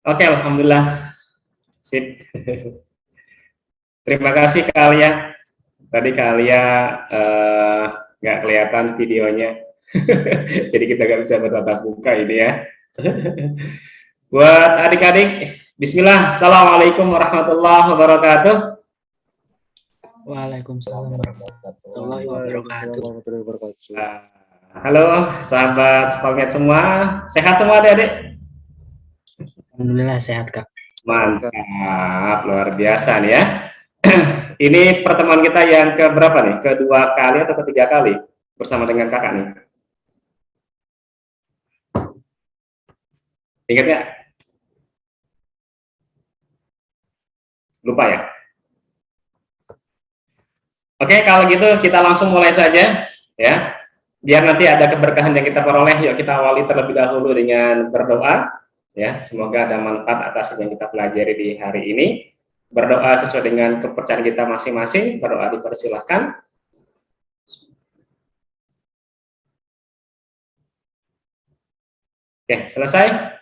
Oke, alhamdulillah. Sip. Terima kasih Kak Alia. Tadi Kak Alia nggak kelihatan videonya. Jadi kita nggak bisa bertatap muka ini ya. Buat adik-adik, Bismillah. Assalamualaikum warahmatullahi wabarakatuh. Waalaikumsalam warahmatullahi wabarakatuh. Halo, sahabat Spalmet semua. Sehat semua adik-adik? Alhamdulillah sehat, Kak. Mantap, luar biasa nih ya. Ini pertemuan kita yang keberapa nih? Kedua kali atau ketiga kali bersama dengan kakak nih? Ingat nggak? Lupa ya? Oke, kalau gitu kita langsung mulai saja ya. Biar nanti ada keberkahan yang kita peroleh, yuk kita awali terlebih dahulu dengan berdoa ya. Semoga ada manfaat atas yang kita pelajari di hari ini. Berdoa sesuai dengan kepercayaan kita masing-masing. Berdoa dipersilahkan. Oke, selesai.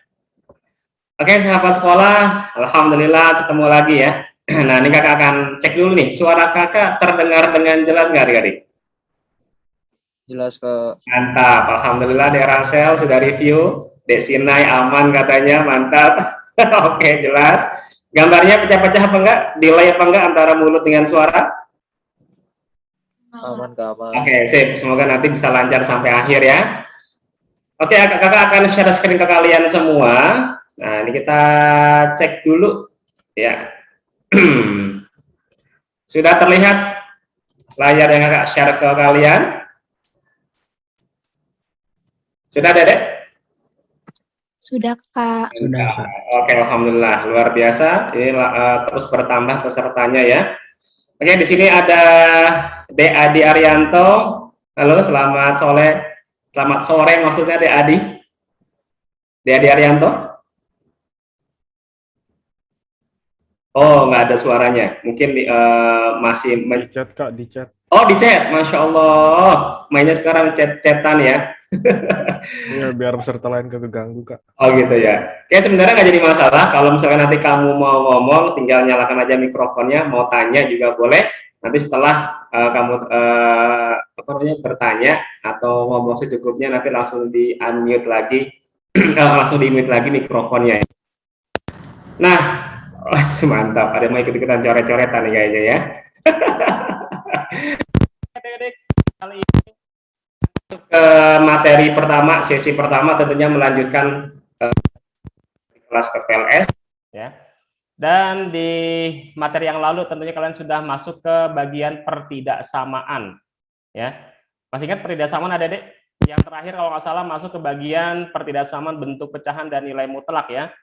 Oke, sahabat sekolah, alhamdulillah ketemu lagi ya. Nah, ini kakak akan cek dulu nih, suara kakak terdengar dengan jelas nggak adik-adik? Jelas, Kak. Mantap, alhamdulillah Dek Ransel sudah review, Dek Sinai aman katanya, mantap. Oke, jelas. Gambarnya pecah-pecah apa enggak? Delay apa enggak antara mulut dengan suara? Aman, Kak, aman. Oke, sip. Semoga nanti bisa lancar sampai akhir ya. Oke, kakak akan share screen ke kalian semua. Nah, ini kita cek dulu ya. Sudah terlihat layar yang kakak share ke kalian? Sudah, Dedek? Sudah, Kak. Sudah, Kak. Oke, alhamdulillah, luar biasa. Ini terus bertambah pesertanya ya. Oke, di sini ada Dek Adi Arianto. Halo, selamat sore. Selamat sore maksudnya Dek Adi. Dek Adi Arianto. Oh, nggak ada suaranya. Mungkin masih di chat, Kak, di chat. Oh, di chat. Masya Allah. Mainnya sekarang chat-chatan ya. Iya, biar peserta lain keganggu, Kak. Oh gitu ya. Oke, sebenarnya nggak jadi masalah. Kalau misalkan nanti kamu mau ngomong, tinggal nyalakan aja mikrofonnya. Mau tanya juga boleh. Nanti setelah kamu apa namanya bertanya atau ngomong secukupnya, nanti langsung di unmute lagi, langsung di mute lagi mikrofonnya. Nah, mantap. Ada yang mau ikut-ikutan coret-coretan nih kayaknya ya. Kali ini ke materi pertama, sesi pertama tentunya melanjutkan kelas PPLS ya. Dan di materi yang lalu tentunya kalian sudah masuk ke bagian pertidaksamaan ya. Masih ingat pertidaksamaan Adik-adik? Yang terakhir kalau nggak salah masuk ke bagian pertidaksamaan bentuk pecahan dan nilai mutlak ya.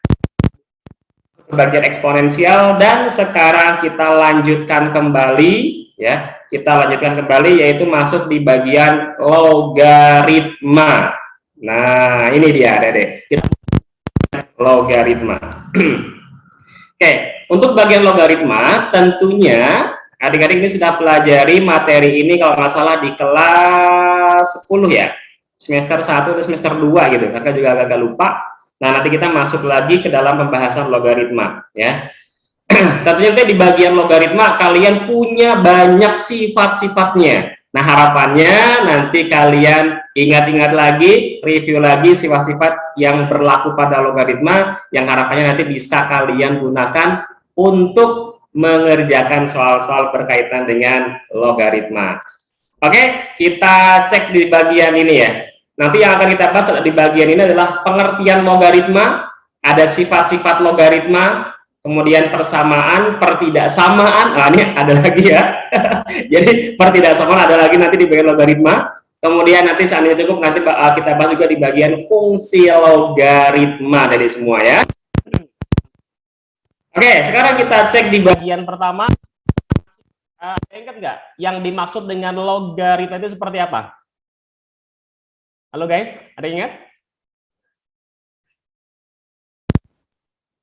Bagian eksponensial, dan sekarang kita lanjutkan kembali ya. Kita lanjutkan kembali yaitu masuk di bagian logaritma. Nah, ini dia Adik-adik. Logaritma. Oke, untuk bagian logaritma tentunya adik-adik ini sudah pelajari materi ini kalau nggak salah di kelas 10 ya. Semester 1 atau semester 2 gitu. Kakak juga agak lupa. Nah, nanti kita masuk lagi ke dalam pembahasan logaritma ya. Tentunya di bagian logaritma kalian punya banyak sifat-sifatnya. Nah, harapannya nanti kalian ingat-ingat lagi, review lagi sifat-sifat yang berlaku pada logaritma yang harapannya nanti bisa kalian gunakan untuk mengerjakan soal-soal berkaitan dengan logaritma. Oke, kita cek di bagian ini ya. Nanti yang akan kita bahas di bagian ini adalah pengertian logaritma, ada sifat-sifat logaritma, kemudian persamaan, pertidaksamaan. Nah, ini ada lagi ya. Jadi pertidaksamaan ada lagi nanti di bagian logaritma. Kemudian nanti seandainya cukup nanti kita bahas juga di bagian fungsi logaritma dari semua ya. Oke, sekarang kita cek di bagian pertama. Ingat nggak yang dimaksud dengan logaritma itu seperti apa? Halo guys, ada yang ingat?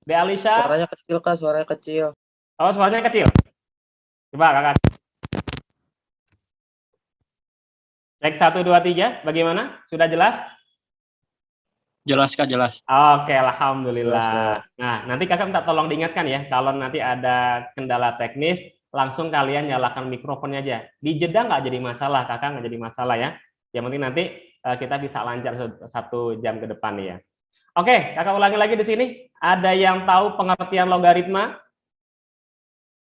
De Alisha? Suaranya kecil, Kak, suaranya kecil. Oh, suaranya kecil. Coba kakak. Cek 1, 2, 3, bagaimana? Sudah jelas? Jelas Kak, jelas. Oke, alhamdulillah. Jelas. Nah, nanti kakak minta tolong diingatkan ya, kalau nanti ada kendala teknis, langsung kalian nyalakan mikrofonnya aja. Di jeda nggak jadi masalah, kakak nggak jadi masalah ya. Yang penting nanti kita bisa lancar 1 jam ke depan nih ya. Oke, kakak ulangi lagi di sini. Ada yang tahu pengertian logaritma?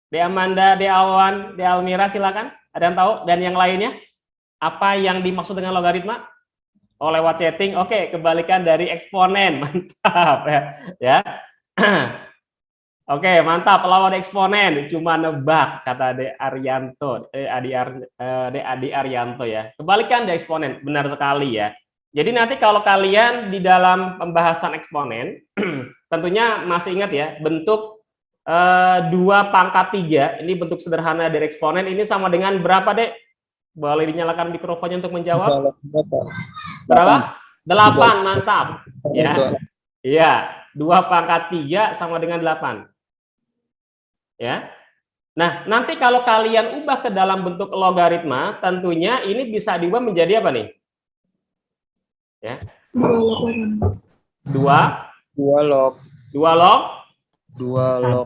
De Amanda, De Awan, De Almira, silakan. Ada yang tahu? Dan yang lainnya? Apa yang dimaksud dengan logaritma? Oh, lewat chatting. Oke, kebalikan dari eksponen. Mantap ya. Oke, mantap. Lawan eksponen cuma nebak, kata De Arianto. De Adi Arianto ya. Kebalikan dari eksponen, benar sekali ya. Jadi nanti kalau kalian di dalam pembahasan eksponen, tentunya masih ingat ya, bentuk 2 pangkat 3, ini bentuk sederhana dari eksponen, ini sama dengan berapa, Dek? Boleh dinyalakan mikrofonnya untuk menjawab? Berapa? 8, mantap. Ya. Iya, 2 pangkat 3 sama dengan 8. Ya. Nah, nanti kalau kalian ubah ke dalam bentuk logaritma, tentunya ini bisa diubah menjadi apa nih? Ya. 2 log 8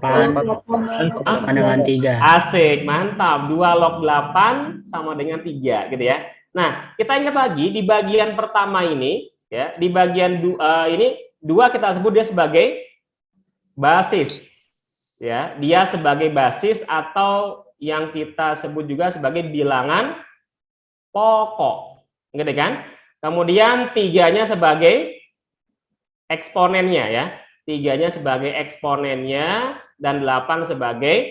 sama dengan 3. Asik, mantap. 2 log 8 sama dengan 3 gitu ya. Nah, kita ingat lagi di bagian pertama ini ya, di bagian ini 2 kita sebut dia sebagai basis. Ya, dia sebagai basis atau yang kita sebut juga sebagai bilangan pokok. Gitu kan? Kemudian 3-nya sebagai eksponennya ya. 3-nya sebagai eksponennya dan 8 sebagai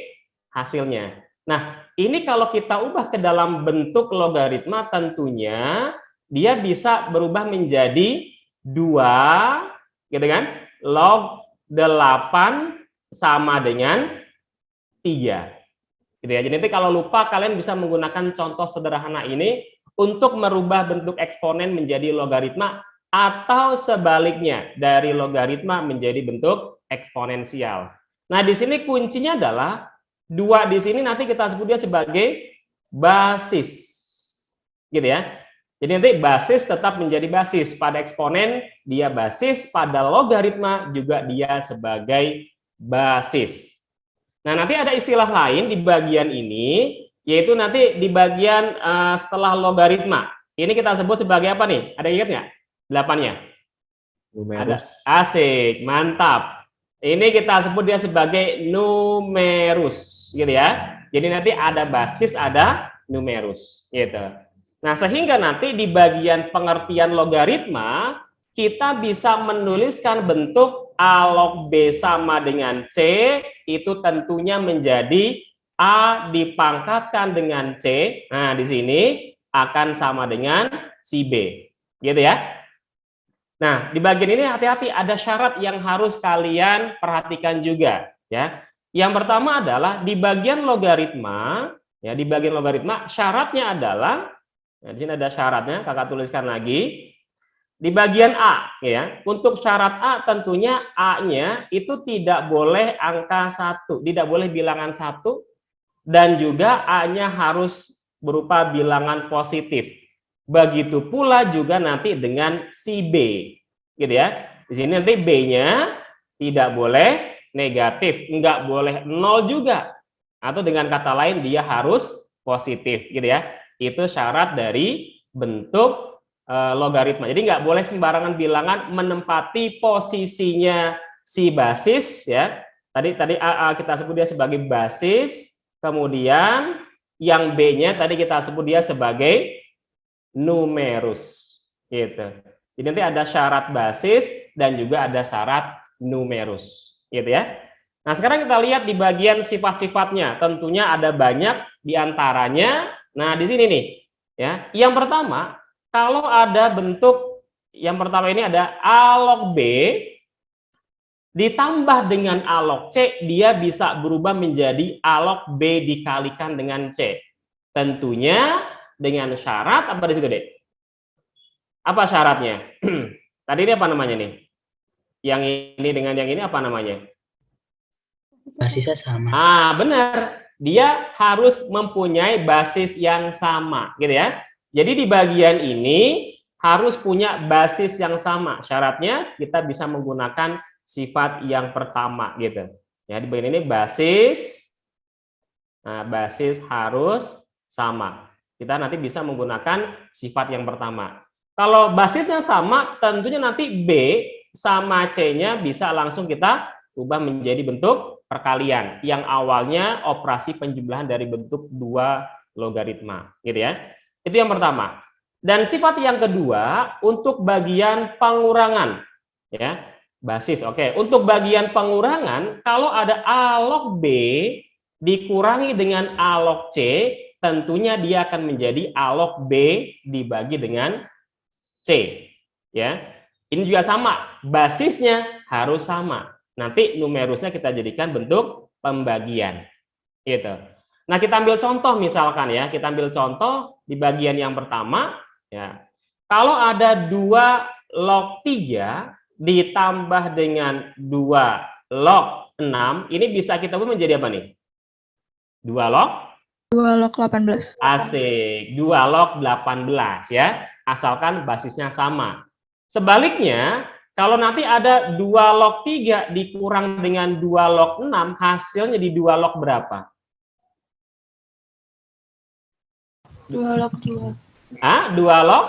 hasilnya. Nah, ini kalau kita ubah ke dalam bentuk logaritma, tentunya dia bisa berubah menjadi 2 gitu kan? Log 8 sama dengan 3. Gitu ya. Jadi nanti kalau lupa kalian bisa menggunakan contoh sederhana ini untuk merubah bentuk eksponen menjadi logaritma, atau sebaliknya dari logaritma menjadi bentuk eksponensial. Nah, di sini kuncinya adalah 2 di sini nanti kita sebut dia sebagai basis. Gitu ya. Jadi nanti basis tetap menjadi basis, pada eksponen dia basis, pada logaritma juga dia sebagai basis. Nah, nanti ada istilah lain di bagian ini, yaitu nanti di bagian setelah logaritma. Ini kita sebut sebagai apa nih? Ada ingat nggak? 8-nya? Ada. Asik, mantap. Ini kita sebut dia sebagai numerus, gitu ya. Jadi nanti ada basis, ada numerus, gitu. Nah, sehingga nanti di bagian pengertian logaritma, kita bisa menuliskan bentuk A log B sama dengan C, itu tentunya menjadi A dipangkatkan dengan C. Nah, di sini akan sama dengan si B. Gitu ya. Nah, di bagian ini hati-hati, ada syarat yang harus kalian perhatikan juga ya. Yang pertama adalah di bagian logaritma, ya, di bagian logaritma syaratnya adalah, nah, di sini ada syaratnya, kakak tuliskan lagi. Di bagian A ya, untuk syarat A tentunya A-nya itu tidak boleh angka 1, tidak boleh bilangan 1, dan juga A-nya harus berupa bilangan positif. Begitu pula juga nanti dengan si B, gitu ya. Di sini nanti B-nya tidak boleh negatif, nggak boleh 0 juga. Atau dengan kata lain dia harus positif, gitu ya. Itu syarat dari bentuk logaritma. Jadi nggak boleh sembarangan bilangan menempati posisinya si basis ya. Tadi A kita sebut dia sebagai basis, kemudian yang B-nya tadi kita sebut dia sebagai numerus, gitu. Jadi nanti ada syarat basis dan juga ada syarat numerus, gitu ya. Nah, sekarang kita lihat di bagian sifat-sifatnya. Tentunya ada banyak diantaranya. Nah, di sini nih, ya. Yang pertama, kalau ada bentuk yang pertama ini ada A log B ditambah dengan A log C, dia bisa berubah menjadi A log B dikalikan dengan C. Tentunya dengan syarat apa di situ, Dek? Apa syaratnya? Tadi ini apa namanya nih? Yang ini dengan yang ini apa namanya? Basisnya sama. Ah, benar. Dia harus mempunyai basis yang sama, gitu ya. Jadi di bagian ini harus punya basis yang sama. Syaratnya kita bisa menggunakan sifat yang pertama gitu. Ya, di bagian ini basis. Nah, basis harus sama. Kita nanti bisa menggunakan sifat yang pertama. Kalau basisnya sama, tentunya nanti B sama C-nya bisa langsung kita ubah menjadi bentuk perkalian yang awalnya operasi penjumlahan dari bentuk 2 logaritma, gitu ya. Itu yang pertama. Dan sifat yang kedua untuk bagian pengurangan, ya. Basis. Oke, untuk bagian pengurangan kalau ada A log B dikurangi dengan A log C, tentunya dia akan menjadi A log B dibagi dengan C, ya. Ini juga sama, basisnya harus sama. Nanti numerusnya kita jadikan bentuk pembagian, gitu. Nah, kita ambil contoh misalkan ya, kita ambil contoh di bagian yang pertama, ya. Kalau ada 2 log 3 ditambah dengan 2 log 6, ini bisa kita ubah menjadi apa nih? 2 log 18. Asik, 2 log 18 ya, asalkan basisnya sama. Sebaliknya, kalau nanti ada 2 log 3 dikurang dengan 2 log 6, hasilnya di 2 log berapa? 2 log 2. Ah, 2 log?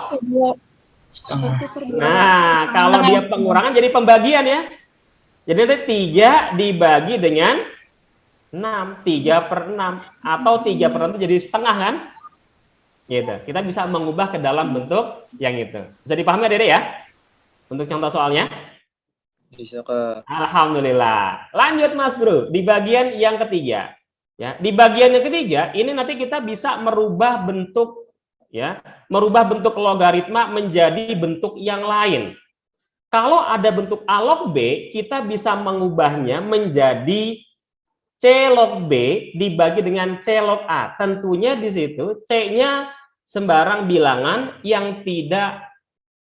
Setengah. Nah, kalau dia pengurangan jadi pembagian ya. Jadi nanti 3 dibagi dengan 6, 3/6, atau 3/6 jadi setengah kan? Gitu. Kita bisa mengubah ke dalam bentuk yang itu. Bisa dipahami Dede ya? Untuk contoh soalnya? Bisa, Kak. Alhamdulillah. Lanjut Mas Bro, di bagian yang ketiga. Ya, di bagian yang ketiga ini nanti kita bisa merubah bentuk ya, merubah bentuk logaritma menjadi bentuk yang lain. Kalau ada bentuk A log B, kita bisa mengubahnya menjadi C log B dibagi dengan C log A. Tentunya di situ C-nya sembarang bilangan yang tidak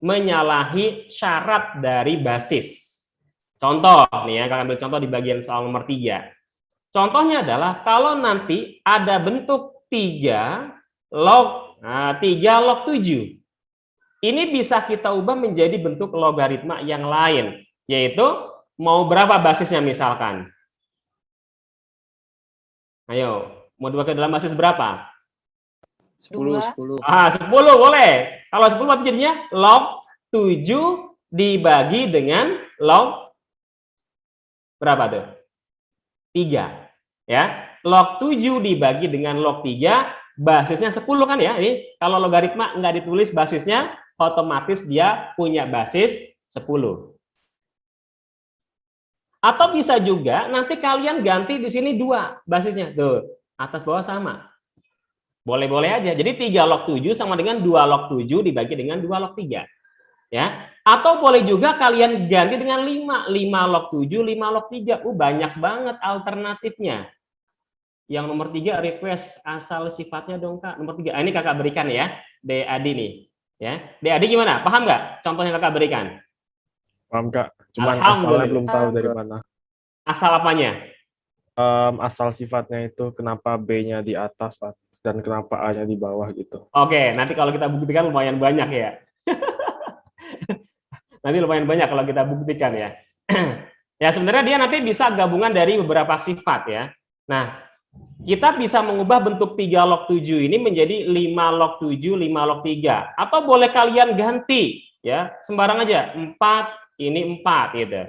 menyalahi syarat dari basis. Contoh nih ya, kalau ambil contoh di bagian soal nomor 3. Contohnya adalah kalau nanti ada bentuk 3 log 7. Ini bisa kita ubah menjadi bentuk logaritma yang lain, yaitu mau berapa basisnya misalkan? Ayo, mau diubah ke dalam basis berapa? 10. 10 boleh. Kalau 10 berarti jadinya log 7 dibagi dengan log berapa tuh? 3. Ya, log 7 dibagi dengan log 3, basisnya 10 kan ya. Ini kalau logaritma nggak ditulis basisnya, otomatis dia punya basis 10. Atau bisa juga nanti kalian ganti di sini 2 basisnya. Tuh, atas bawah sama. Boleh-boleh aja. Jadi 3 log 7 sama dengan 2 log 7 dibagi dengan 2 log 3. Ya. Atau boleh juga kalian ganti dengan 5. 5 log 7, 5 log 3. Banyak banget alternatifnya. Yang nomor 3 request asal sifatnya dong Kak. Nomor 3. Ini Kakak berikan ya. DAD nih. Ya. DAD gimana? Paham nggak contoh yang Kakak berikan? Paham Kak, cuman asalnya belum tahu dari mana. Asal apanya? Asal sifatnya itu kenapa B-nya di atas dan kenapa A-nya di bawah gitu. Oke, nanti kalau kita buktikan lumayan banyak ya. Nanti lumayan banyak kalau kita buktikan ya. Ya sebenarnya dia nanti bisa gabungan dari beberapa sifat ya. Nah, kita bisa mengubah bentuk 3 log 7 ini menjadi 5 log 7, 5 log 3. Atau boleh kalian ganti ya, sembarang aja. 4, ini 4 gitu.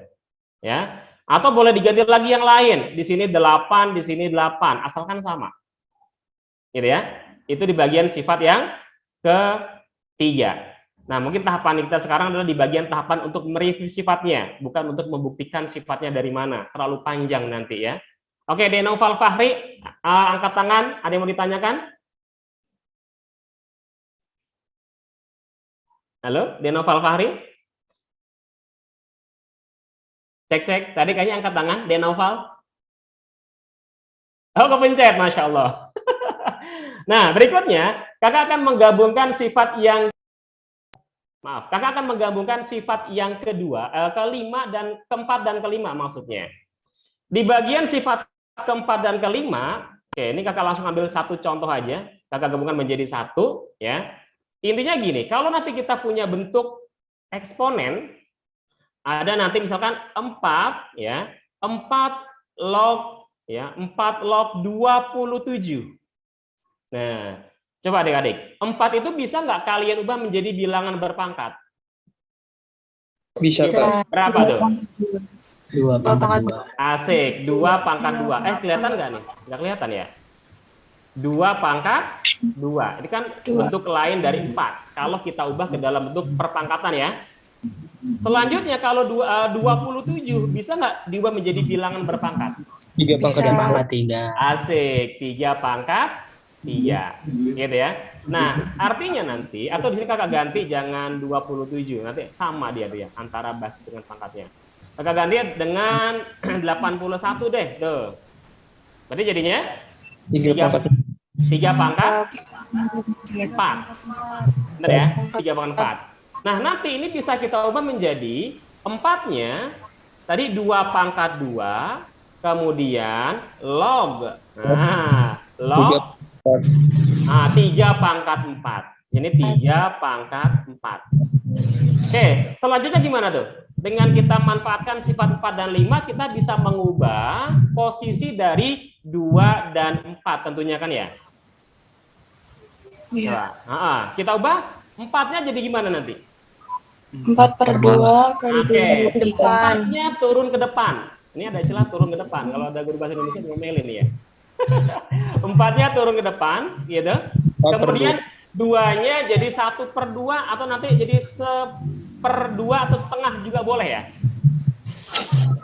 Ya. Atau boleh diganti lagi yang lain. Di sini 8, di sini 8, asalkan sama. Gitu ya. Itu di bagian sifat yang ketiga. Nah, mungkin tahapan kita sekarang adalah di bagian tahapan untuk mereview sifatnya, bukan untuk membuktikan sifatnya dari mana. Terlalu panjang nanti ya. Oke, Denoval Fahri, angkat tangan. Ada yang mau ditanyakan? Halo, Denoval Fahri? Cek. Tadi kayaknya angkat tangan, Denoval. Oh, kepencet, Masya Allah. Nah, berikutnya, kakak akan menggabungkan sifat yang kakak akan menggabungkan sifat yang kedua, kelima dan keempat dan kelima maksudnya. Di bagian sifat keempat dan kelima, oke, ini kakak langsung ambil satu contoh aja, kakak gabungkan menjadi satu, ya. Intinya gini, kalau nanti kita punya bentuk eksponen, ada nanti misalkan 4 ya, 4 log ya, 4 log 27. Nah, coba adik-adik, 4 itu bisa nggak kalian ubah menjadi bilangan berpangkat? Bisa, Kak. Berapa tuh? 2 pangkat 2. Asik, 2 pangkat 2. Kelihatan nggak nih? Nggak kelihatan ya? 2 pangkat 2. Ini kan bentuk lain dari 4. Kalau kita ubah ke dalam bentuk perpangkatan ya. Selanjutnya kalau 27 bisa nggak diubah menjadi bilangan berpangkat? 3 pangkat 3. Asik, 3 pangkat 3. Gitu ya. Nah, artinya nanti, atau di sini kakak ganti jangan 27. Nanti sama dia tuh ya, antara basis dengan pangkatnya. Kakak ganti dengan 81 deh. Tuh. Berarti jadinya 3 pangkat 3 pangkat 4. Benar ya? 3 pangkat 4. Nah, nanti ini bisa kita ubah menjadi 4-nya tadi 2 pangkat 2, kemudian log. Nah, log 3 pangkat 4. Ini 3 pangkat 4. Oke, selanjutnya gimana tuh? Dengan kita manfaatkan sifat 4 dan 5, kita bisa mengubah posisi dari 2 dan 4 tentunya kan ya? Iya. Nah, kita ubah 4-nya jadi gimana nanti? 4/2 kali 2 depan. 4-nya turun ke depan. Ini ada istilah turun ke depan. Kalau ada guru bahasa Indonesia ngomelin nih ya. 4-nya turun ke depan, gitu. Kemudian 2-nya jadi 1/2 atau nanti jadi 1/2 atau setengah juga boleh ya.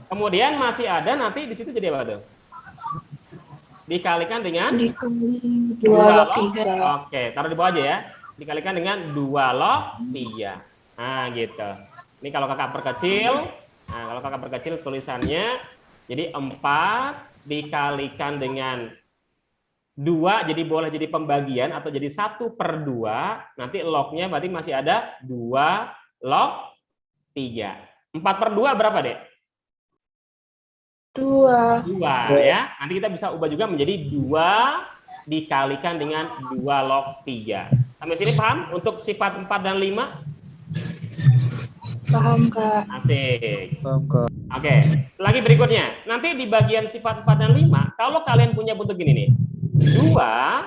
Kemudian masih ada nanti di situ jadi apa tuh? Dikalikan dengan 2 log 3. Oke, taruh di bawah aja ya. Dikalikan dengan 2 log 3. Nah, gitu. Ini kalau kakak perkecil, tulisannya jadi 4 dikalikan dengan 2, jadi boleh jadi pembagian atau jadi 1/2. Nanti lognya berarti masih ada 2 log 3. 4/2 berapa, Dek? 2 ya. Nanti kita bisa ubah juga menjadi 2 dikalikan dengan 2 log 3. Sampai sini paham untuk sifat 4 dan 5? Paham, Kak. Asik. Paham, Kak. Oke, lagi berikutnya. Nanti di bagian sifat 4 dan 5, kalau kalian punya bentuk gini nih. 2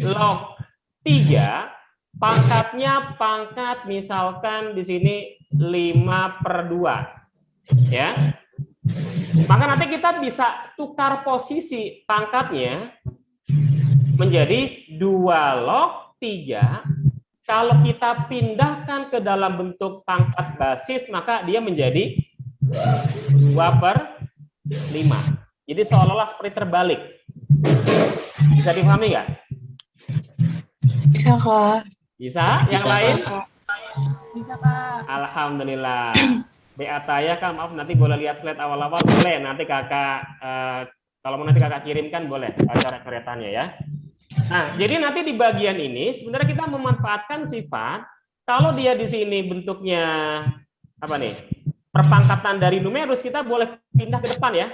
log 3, pangkatnya pangkat misalkan di sini 5/2. Ya. Maka nanti kita bisa tukar posisi pangkatnya menjadi 2 log 3. Kalau kita pindahkan ke dalam bentuk pangkat basis, maka dia menjadi 2/5. Jadi seolah-olah seperti terbalik. Bisa dipahami nggak? Bisa, Kak. Bisa? Yang Bisa, lain? Kak. Bisa, Kak. Alhamdulillah. Beataya kan, maaf nanti boleh lihat slide awal-awal, boleh nanti kakak kalau mau nanti kakak kirimkan boleh cara keretanya ya. Nah, jadi nanti di bagian ini sebenarnya kita memanfaatkan sifat kalau dia di sini bentuknya apa nih? Perpangkatan dari numerus, kita boleh pindah ke depan ya.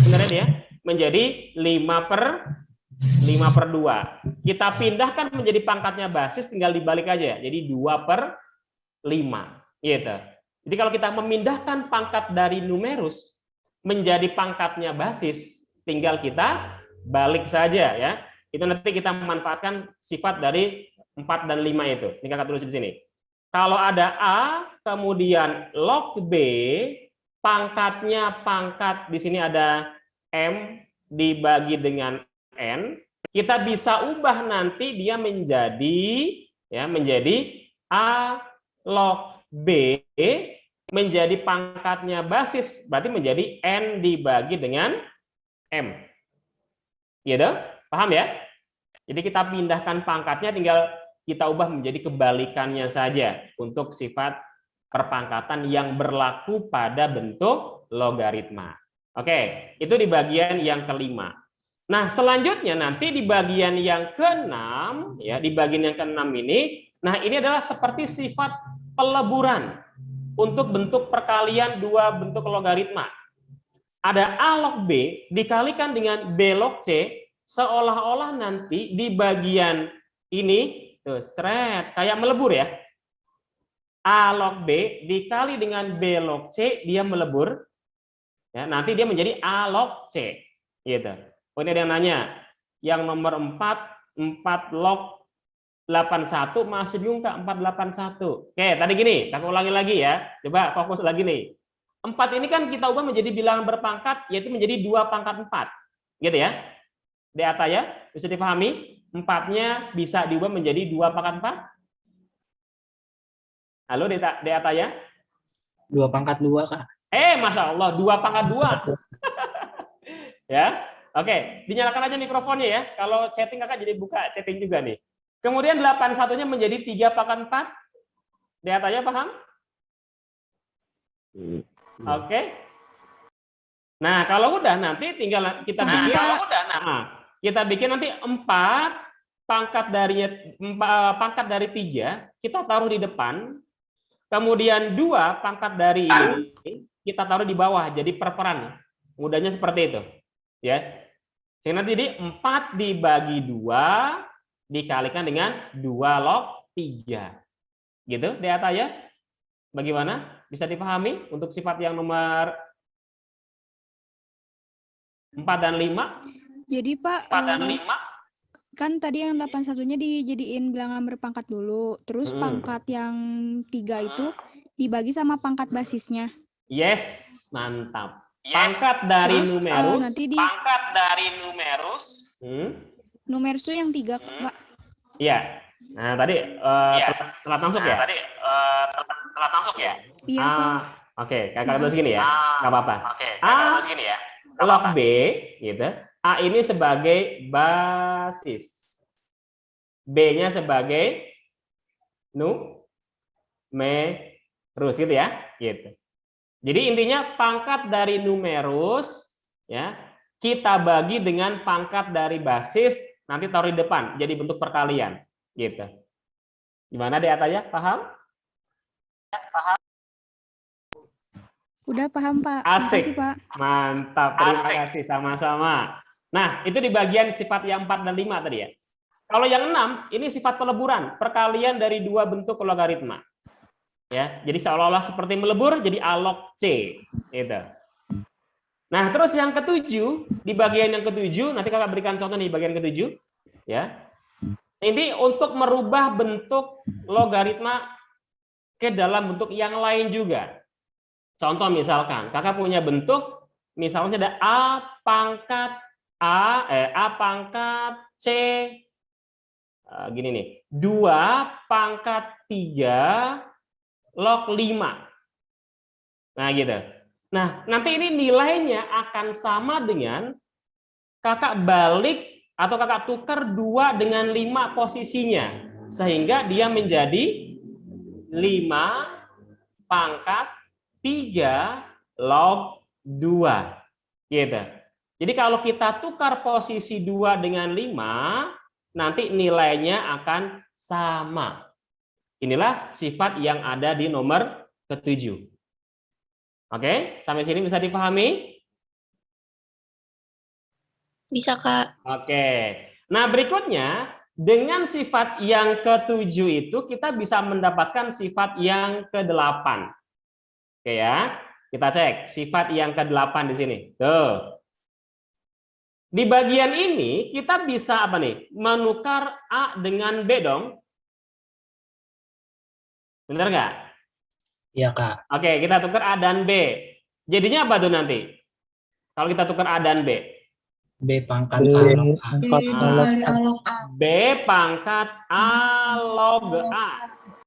Sebenarnya dia menjadi 5/2. Kita pindahkan menjadi pangkatnya basis, tinggal dibalik aja. Jadi 2/5 gitu. Jadi kalau kita memindahkan pangkat dari numerus menjadi pangkatnya basis, tinggal kita balik saja ya. Itu nanti kita memanfaatkan sifat dari 4 dan 5 itu. Ini kakak tulis di sini. Kalau ada A, kemudian log B, pangkatnya pangkat di sini ada M dibagi dengan N, kita bisa ubah nanti dia menjadi A log B menjadi pangkatnya basis, berarti menjadi N dibagi dengan M. Gitu? Paham ya? Jadi kita pindahkan pangkatnya, tinggal kita ubah menjadi kebalikannya saja untuk sifat perpangkatan yang berlaku pada bentuk logaritma. Oke, itu di bagian yang kelima. Nah, selanjutnya nanti di bagian yang keenam, ya, di bagian yang keenam ini, nah ini adalah seperti sifat peleburan untuk bentuk perkalian dua bentuk logaritma. Ada A log B dikalikan dengan B log C, seolah-olah nanti di bagian ini Tuh, seret, kayak melebur ya. A log B dikali dengan B log C, dia melebur. Ya, nanti dia menjadi A log C. Gitu. Oh, ini ada yang nanya. Yang nomor 4 log 81 masih bingung Kak, 481. Oke, tadi gini, aku ulangi lagi ya. Coba fokus lagi nih. 4 ini kan kita ubah menjadi bilangan berpangkat, yaitu menjadi 2 pangkat 4. Gitu ya. Deata ya, bisa dipahami? 4-nya bisa diubah menjadi 2 pangkat 4? Halo, Deata ya? 2 pangkat 2, Kak. Masya Allah, 2 pangkat 2. Ya, oke. Dinyalakan aja mikrofonnya ya. Kalau chatting Kakak jadi buka chatting juga nih. Kemudian 81-nya menjadi 3 pangkat 4. Deata ya, paham? Oke. Nah, kalau udah nanti tinggal kita bikin. Kita bikin nanti 4 pangkat dari 3 kita taruh di depan, kemudian 2 pangkat dari ini kita taruh di bawah, jadi perperan. Mudahnya seperti itu, ya. Sehingga jadi 4 dibagi 2 dikalikan dengan 2 log 3, gitu, Deata ya. Bagaimana? Bisa dipahami untuk sifat yang nomor 4 dan 5? Jadi Pak, 4 dan 5? kan tadi yang 81-nya dijadiin bilangan berpangkat dulu. Terus pangkat yang 3 itu dibagi sama pangkat basisnya. Yes, mantap. Pangkat dari Terus, numerus. nanti Pangkat dari numerus. Numerus itu yang 3, Pak. Iya. Nah, tadi telat masuk ya? Telat masuk ya? Iya, Pak. Oke, kakak terus gini ya. Enggak apa-apa. Oke, kakak terus gini ya. Log B gitu. A ini sebagai basis. B-nya sebagai numerus gitu ya, gitu. Jadi intinya pangkat dari numerus ya, kita bagi dengan pangkat dari basis, nanti taruh di depan, jadi bentuk perkalian, gitu. Gimana Deata ya? Paham? Paham. Udah paham, Pak. Asik. Makasih, Pak. Mantap, terima kasih sama-sama. Nah, itu di bagian sifat yang 4 dan 5 tadi ya. Kalau yang 6, ini sifat peleburan, perkalian dari 2 bentuk logaritma. Ya, jadi seolah-olah seperti melebur jadi A log C, gitu. Nah, terus yang ketujuh, di bagian yang ketujuh, nanti kakak berikan contoh nih bagian ketujuh, ya. Ini untuk merubah bentuk logaritma ke dalam bentuk yang lain juga. Contoh misalkan, kakak punya bentuk, misalnya ada A pangkat C, gini nih, 2 pangkat 3 log 5. Nah, gitu. Nah, nanti ini nilainya akan sama dengan kakak balik atau kakak tukar 2 dengan 5 posisinya. Sehingga dia menjadi 5 pangkat 3 log 2. Gitu. Jadi kalau kita tukar posisi 2 dengan 5, nanti nilainya akan sama. Inilah sifat yang ada di nomor ke-7. Oke, sampai sini bisa dipahami? Bisa, Kak. Oke. Nah, berikutnya, dengan sifat yang ke-7 itu, kita bisa mendapatkan sifat yang ke-8. Oke ya, kita cek sifat yang ke-8 di sini. Tuh. Di bagian ini, kita bisa apa nih? Menukar A dengan B dong. Benar nggak? Iya, Kak. Oke, kita tukar A dan B. Jadinya apa tuh nanti? Kalau kita tukar A dan B? B pangkat A log A. B pangkat A log A.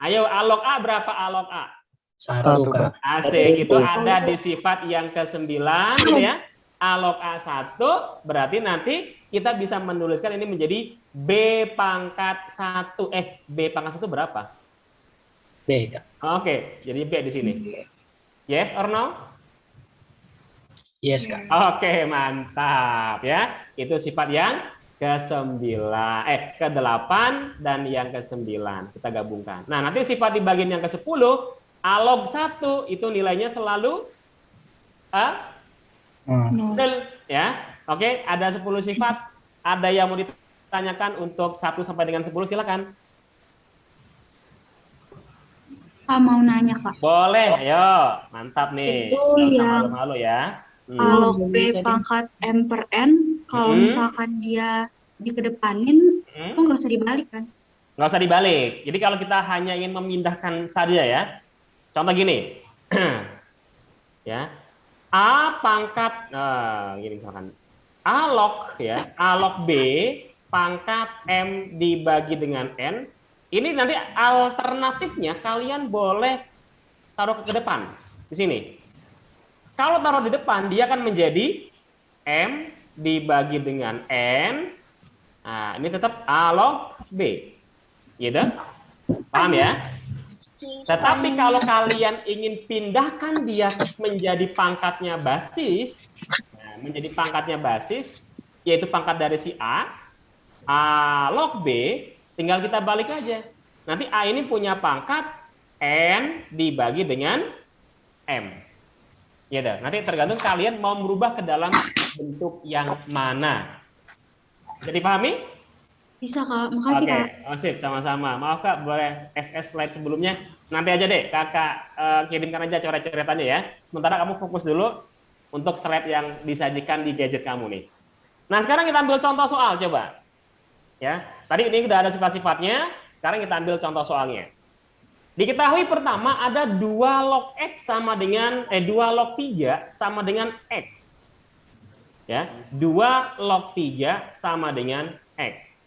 Ayo, A log A berapa A log A? 1, Kak. Asik, itu ada di sifat yang ke-9, gitu ya. A log A1, berarti nanti kita bisa menuliskan ini menjadi B pangkat 1. B pangkat 1 berapa? B, Kak. Oke, jadi B di sini. Yes or no? Yes, Kak. Oke, mantap ya. Itu sifat yang ke-9, ke-8 dan yang ke-9 kita gabungkan. Nah, nanti sifat di bagian yang ke-10, A log 1 itu nilainya selalu ya. Oke, ada 10 sifat. Ada yang mau ditanyakan untuk 1 sampai dengan 10, silakan. Kak mau nanya, Kak. Boleh, ayo. Mantap nih. Itu Nggak usah yang malu-malu ya. log B pangkat M per N, kalau misalkan dia dikedepanin, itu nggak usah dibalik kan? Nggak usah dibalik. Jadi kalau kita hanya ingin memindahkan saja ya. Contoh gini. Ya. A pangkat gini misalkan. A log ya, A log B pangkat M dibagi dengan N. Ini nanti alternatifnya kalian boleh taruh ke depan di sini. Kalau taruh di depan, dia akan menjadi M dibagi dengan N. Nah, ini tetap A log B. Gitu? Paham ya? Tetapi kalau kalian ingin pindahkan dia menjadi pangkatnya basis, menjadi pangkatnya basis, yaitu pangkat dari si A log B, tinggal kita balik aja. Nanti A ini punya pangkat N dibagi dengan M. Ya dah. Nanti tergantung kalian mau merubah ke dalam bentuk yang mana. Bisa dipahami? Bisa, Kak. Makasih, Kak. Oke, sip, sama-sama. Maaf Kak, boleh SS slide sebelumnya. Nanti aja deh, Kakak kirimkan aja coret-coretannya ya. Sementara kamu fokus dulu untuk slide yang disajikan di gadget kamu nih. Nah, sekarang kita ambil contoh soal, coba. Ya, tadi ini udah ada sifat-sifatnya, sekarang kita ambil contoh soalnya. Diketahui pertama ada 2 log X sama dengan 2 log 3 sama dengan X. Ya, 2 log 3 sama dengan X.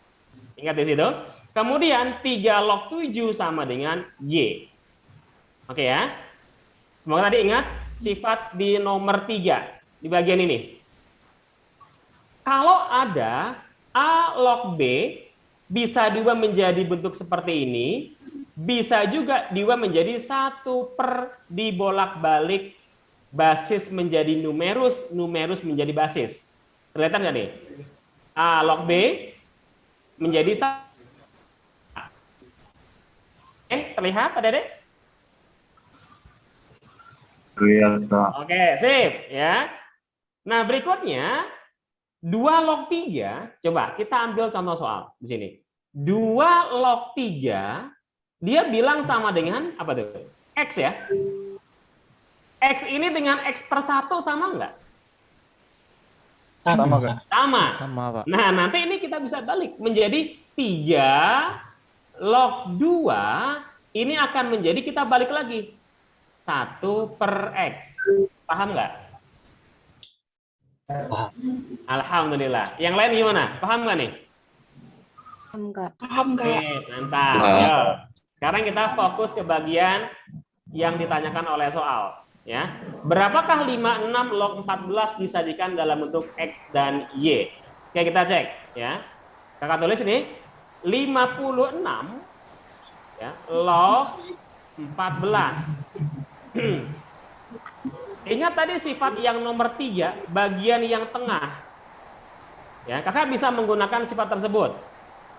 Ingat di situ. Kemudian 3 log 7 sama dengan Y. Oke ya. Semoga tadi ingat sifat di nomor 3 di bagian ini. Kalau ada A log B bisa diubah menjadi bentuk seperti ini, bisa juga diubah menjadi 1 per dibolak-balik basis menjadi numerus, numerus menjadi basis. Kelihatan nggak nih? A log B menjadi terlihat ada deh? Oke, sip ya. Nah, berikutnya 2 log 3, coba kita ambil contoh soal di sini. 2 log 3 dia bilang sama dengan apa tuh? X ya. X ini dengan X per 1 sama enggak? Sama, Kak. Sama. Sama, Pak. Nah, nanti ini kita bisa balik menjadi 3 log 2, ini akan menjadi kita balik lagi 1 per X. Paham nggak? Paham. Alhamdulillah. Yang lain gimana? Paham nggak nih? Paham nggak? Oke, mantap. Yo. Sekarang kita fokus ke bagian yang ditanyakan oleh soal. Ya, berapakah 56 log 14 disajikan dalam bentuk X dan Y? Oke, kita cek ya. Kakak tulis ini 56 ya, log 14. Ingat tadi sifat yang nomor 3, bagian yang tengah. Ya, kakak bisa menggunakan sifat tersebut.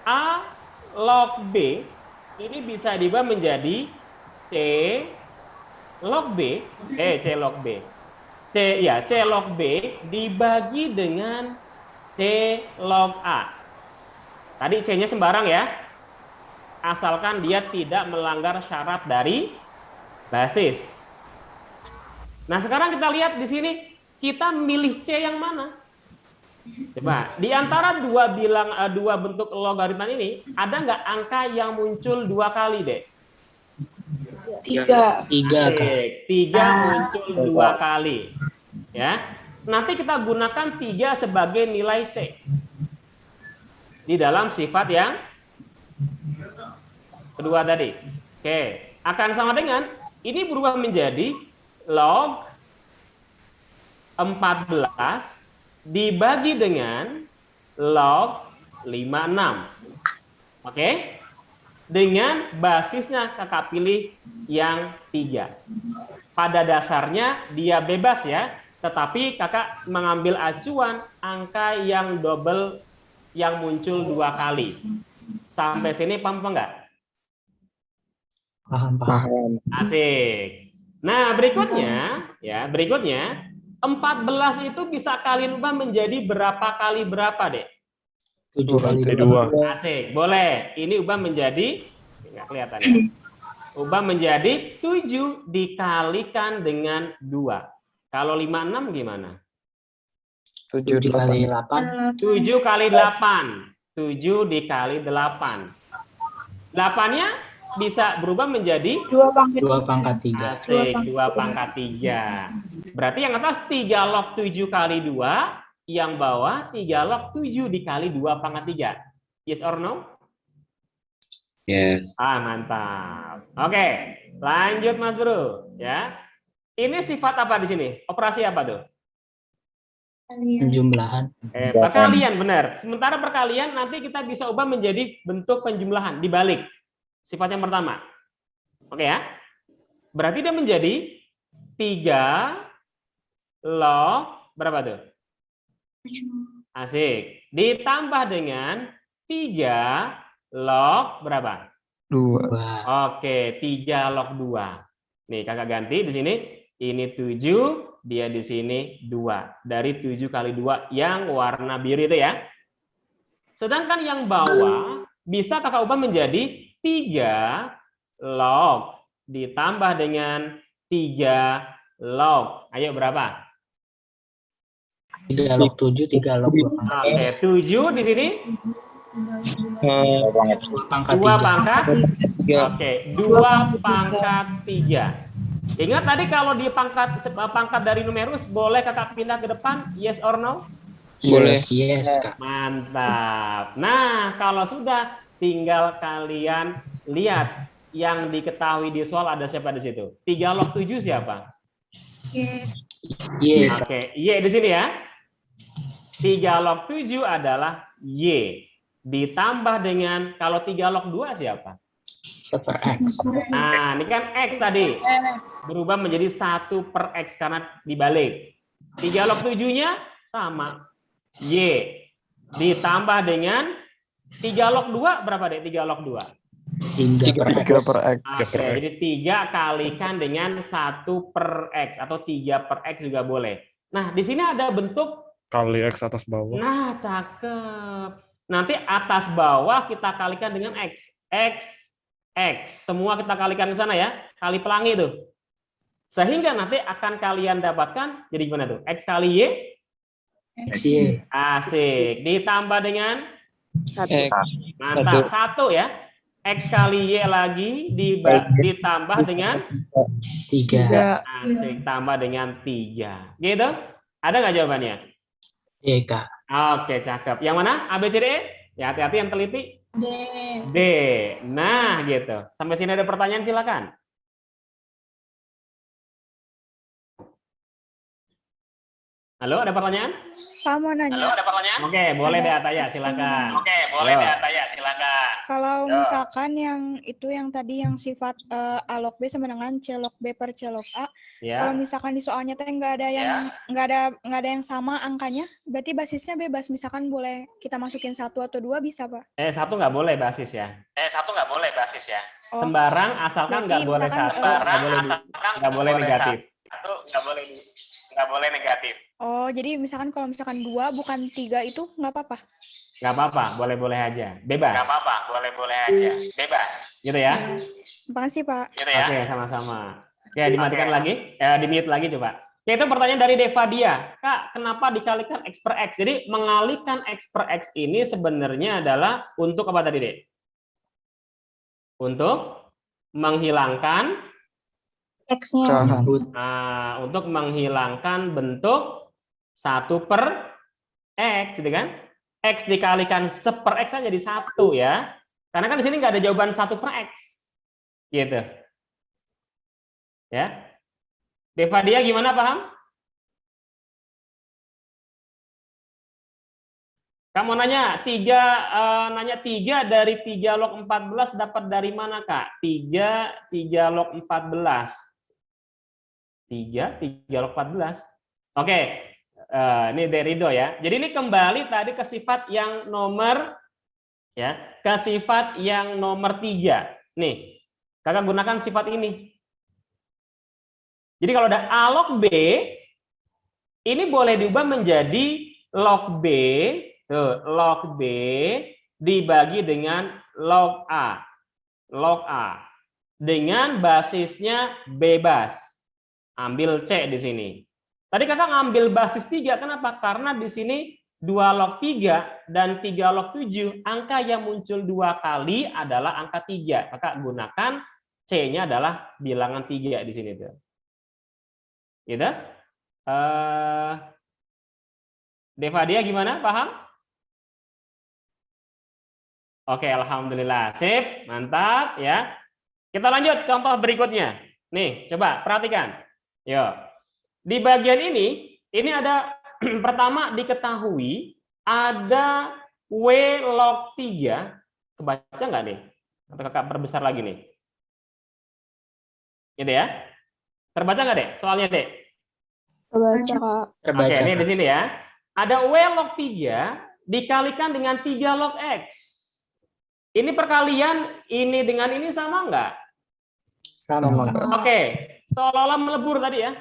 A log B ini bisa diubah menjadi C log B, C log B. C log B dibagi dengan C log A. Tadi C-nya sembarang ya. Asalkan dia tidak melanggar syarat dari basis. Nah, sekarang kita lihat di sini kita milih C yang mana? Coba, di antara dua bentuk logaritma ini ada nggak angka yang muncul 2 kali, Dek? 3. 3, Kak. 3 muncul 2 kali. Ya. Nanti kita gunakan 3 sebagai nilai C. Di dalam sifat yang kedua tadi. Oke, akan sama dengan ini berubah menjadi log 14 dibagi dengan log 56. Oke? Dengan basisnya kakak pilih yang 3. Pada dasarnya dia bebas ya, tetapi kakak mengambil acuan angka yang double yang muncul 2 kali. Sampai sini paham apa enggak? Paham, paham. Asik. Nah, berikutnya 14 itu bisa kalian ubah menjadi berapa kali berapa, Dek? 7 kali 2. 2. Asik, boleh. Ini ubah menjadi, nggak kelihatan ya. Ubah menjadi 7 dikalikan dengan 2. Kalau 56 gimana? 7 kali 8. 7 kali 8. 7 dikali 8. 8-nya bisa berubah menjadi 2 pangkat 3. asik, 2 pangkat 3. Berarti yang atas 3 log 7 kali 2, yang bawah 3 log 7 dikali 2 pangkat 3. Yes or no? Yes. Mantap. Oke, lanjut Mas Bro, ya. Ini sifat apa di sini? Operasi apa tuh? Penjumlahan. Perkalian, benar. Sementara perkalian nanti kita bisa ubah menjadi bentuk penjumlahan, dibalik. Sifat yang pertama. Oke ya. Berarti dia menjadi 3 log, berapa tuh? Asik. Ditambah dengan 3 log, berapa? 2. Oke, 3 log 2. Nih, kakak ganti di sini. Ini 7, dia di sini 2. Dari 7 kali 2 yang warna biru itu ya. Sedangkan yang bawah bisa kakak ubah menjadi 3 log ditambah dengan 3 log. Ayo berapa? 3 log 7, 3 log 2 pangkat. Oke, 7 di sini 2 pangkat 2 3. pangkat. Oke, 2 pangkat 3. Ingat tadi kalau di pangkat dari numerus boleh kakak pindah ke depan, yes or no? Boleh. Yes, Kak. Mantap. Nah, kalau sudah tinggal kalian lihat yang diketahui di soal ada siapa di situ. 3 log 7 siapa? Y. Oke, Y di sini ya. 3 log 7 adalah Y. Ditambah dengan, kalau 3 log 2 siapa? 1/X. Nah, ini kan X tadi. Berubah menjadi 1/X karena dibalik. 3 log 7-nya sama. Y. Ditambah dengan 3 log 2, berapa deh? 3 log 2? 3/X. Oke, jadi 3 kalikan dengan 1/X atau 3/X juga boleh. Nah, di sini ada bentuk. Kali X atas bawah. Nah, cakep. Nanti atas bawah kita kalikan dengan X. X. Semua kita kalikan ke sana ya. Kali pelangi itu. Sehingga nanti akan kalian dapatkan, jadi gimana tuh? X kali Y? Y. Asik. Ditambah dengan? X. Mantap. 1 ya. X kali Y lagi ditambah dengan? 3. Asik. Tambah dengan 3. Gitu? Ada nggak jawabannya? Y, Kak. Oke, cakep. Yang mana? A, B, C, D, E? Ya, hati-hati yang teliti. D. Nah, gitu. Sampai sini ada pertanyaan, silakan. Halo, ada pertanyaan? Pak mau nanya. ada pertanyaan? Oke, boleh deh Ataya, silakan. Kalau misalkan yang itu yang tadi yang sifat A log B sama dengan C log B per C log A, Ya. kalau misalkan di soalnya teh nggak ada yang nggak ada yang sama angkanya, berarti basisnya bebas. Misalkan boleh kita masukin 1 atau 2 bisa, Pak? 1 nggak boleh basis ya. Oh, Sembarang asalkan nggak berarti boleh misalkan, 1, nggak boleh negatif. oh, jadi misalkan kalau misalkan 2 bukan 3 itu nggak apa-apa. Nggak apa-apa, boleh-boleh aja. Bebas. Gitu ya. Makasih, Pak. Oke, sama-sama. Oke, dimatikan lagi. Di-mute lagi coba. Oke, itu pertanyaan dari Devadia. Kak, kenapa dikalikan X per X? Jadi, mengalihkan X per X ini sebenarnya adalah untuk apa tadi, Dek? Untuk menghilangkan X-nya. untuk menghilangkan bentuk 1/X, gitu kan? X dikalikan 1/X aja jadi 1 ya. Karena kan di sini nggak ada jawaban 1/X. Gitu. Ya. Devadia gimana, paham? Kamu nanya 3 dari 3 log 14 dapat dari mana, Kak? 3 log 14. 3 log 14. Oke. Ini dari Rido ya. Jadi ini kembali tadi ke sifat yang nomor ya, ke sifat yang nomor 3. Nih, kakak gunakan sifat ini. Jadi kalau ada A log B, ini boleh diubah menjadi log B, tuh, log B dibagi dengan log A. Log A. dengan basisnya bebas. Ambil C di sini. Tadi kakak ngambil basis 3, kenapa? Karena di sini 2 log 3 dan 3 log 7, angka yang muncul 2 kali adalah angka 3. Kakak gunakan C-nya adalah bilangan 3 di sini tuh. Gitu? Devadia gimana? Paham? Oke, alhamdulillah. Sip, mantap ya. Kita lanjut contoh berikutnya. Nih, coba perhatikan. Yuk. Di bagian ini ada pertama diketahui ada W log 3. Kebaca nggak nih? Atau kakak perbesar lagi nih? Gitu ya. Terbaca nggak, Dek? Soalnya, Dek? Kebaca, Kak. Oke, ini di sini ya. Ada W log 3 dikalikan dengan 3 log X. Ini perkalian ini dengan ini sama nggak? Sama. Oke, seolah-olah melebur tadi ya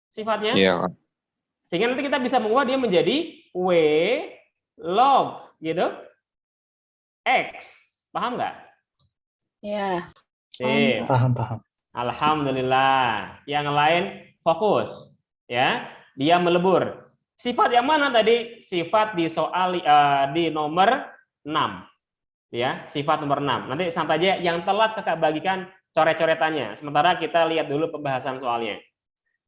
sifatnya. Iya, Kak. Sehingga nanti kita bisa mengubah dia menjadi W log gitu X. Paham nggak? Ya. Paham. Alhamdulillah. Yang lain fokus ya. Dia melebur. Sifat yang mana tadi? Sifat di soal di nomor 6. Ya, sifat nomor 6. Nanti sampai aja yang telat kakak bagikan coret-coretannya. Sementara kita lihat dulu pembahasan soalnya.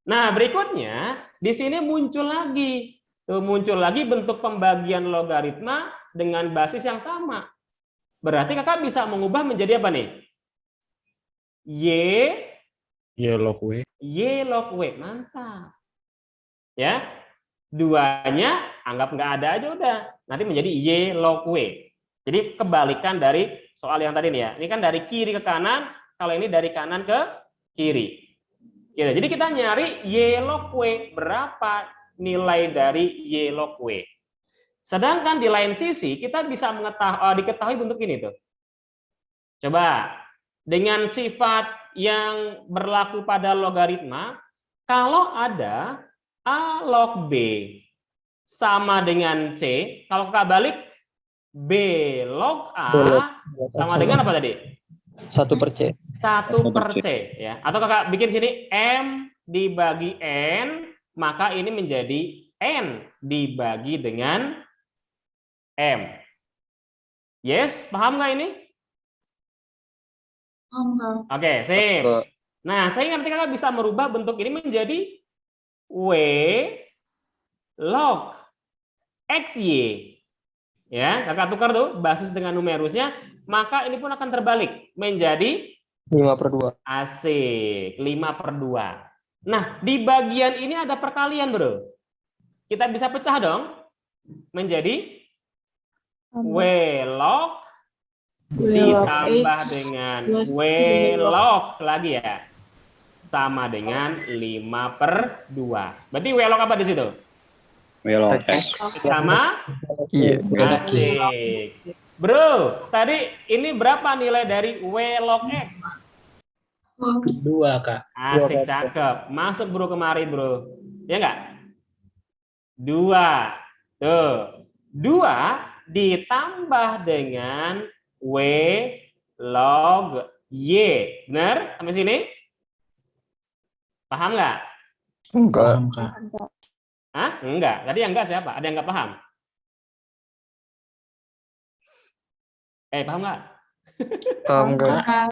Nah, berikutnya di sini muncul lagi. Muncul lagi bentuk pembagian logaritma dengan basis yang sama. Berarti kakak bisa mengubah menjadi apa nih? Y log W. Y log W. Mantap. Ya. Duanya anggap nggak ada aja udah. Nanti menjadi Y log W. Jadi kebalikan dari soal yang tadi nih ya. Ini kan dari kiri ke kanan, kalau ini dari kanan ke kiri. Gitu. Jadi kita nyari Y log W, berapa nilai dari Y log W. Sedangkan di lain sisi kita bisa diketahui bentuk ini tuh. Coba dengan sifat yang berlaku pada logaritma, kalau ada A log B sama dengan C, kalau kakak balik B log A sama dengan apa tadi? 1/C. 1/C ya. Atau kakak bikin sini M dibagi N, maka ini menjadi N dibagi dengan M. Yes, paham nggak ini? Oke, sip. Nah, saya nanti kakak bisa merubah bentuk ini menjadi W log XY. Ya, kakak tukar tuh basis dengan numerusnya, maka ini pun akan terbalik menjadi 5/2. asik, 5/2. Nah, di bagian ini ada perkalian, Bro. Kita bisa pecah dong menjadi W log ditambah dengan W log lagi ya. Sama dengan 5/2. Berarti W log apa di situ? W log X. Sama Iya. asik. Bro, tadi ini berapa nilai dari W log X? 2, Kak. Asik, cakep. Masuk bro kemari bro. Ya enggak? 2. Tuh. 2 ditambah dengan W log Y. Benar? Sampai sini? Paham nggak? Enggak. Paham, Kak. Hah? Enggak. Tadi yang enggak siapa? Ada yang enggak paham? Paham nggak? Paham enggak?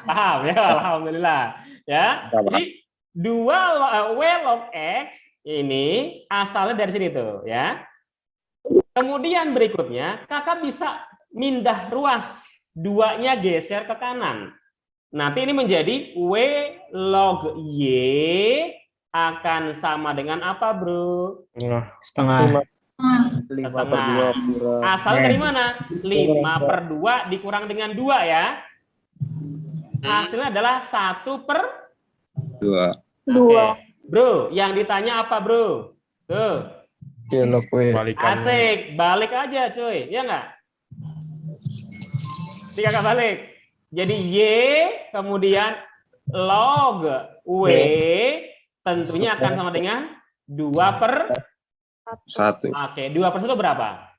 Paham ya, alhamdulillah. Ya. Jadi 2 W log X ini asalnya dari sini tuh ya. Kemudian berikutnya kakak bisa mindah ruas, 2-nya geser ke kanan. Nanti ini menjadi W log Y akan sama dengan apa, Bro? Setengah. 5/2 kurang. Asal dari mana? 5/2 dikurang dengan 2 ya. Hasilnya adalah 1/2. Bro, yang ditanya apa, Bro? Tuh. Y log W. Asik, balik aja, cuy. Ya enggak? Kakak balik. Jadi Y kemudian log W tentunya akan sama dengan 2/1. Oke, 2/1 berapa?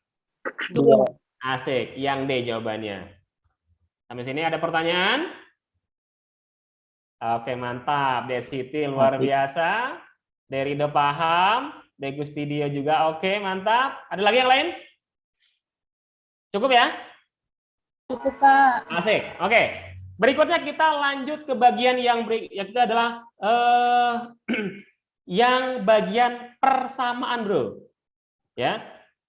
2. Asik, yang D jawabannya. Sampai sini ada pertanyaan? Oke, mantap. Desiti luar biasa. Derido paham. Degustidio juga oke, mantap. Ada lagi yang lain? Cukup ya? Cukup, Kak. Asik. Oke. Berikutnya kita lanjut ke bagian yang itu adalah yang bagian persamaan, bro. Ya.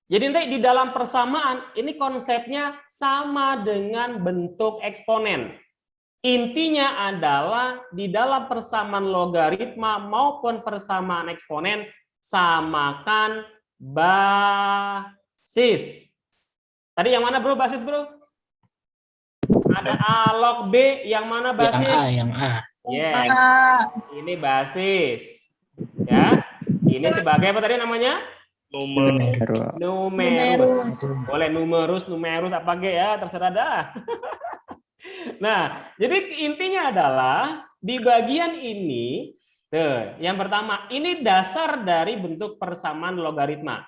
Jadi nanti di dalam persamaan ini konsepnya sama dengan bentuk eksponen. Intinya adalah di dalam persamaan logaritma maupun persamaan eksponen samakan basis. Tadi yang mana, bro, basis, bro? Ada A log B, yang mana basis? Yang A. Yes. Ini basis. Ya. Ini sebagai apa tadi namanya? Numerus. Boleh numerus apa ya, terserah dah. Nah, jadi intinya adalah di bagian ini, yang pertama, ini dasar dari bentuk persamaan logaritma.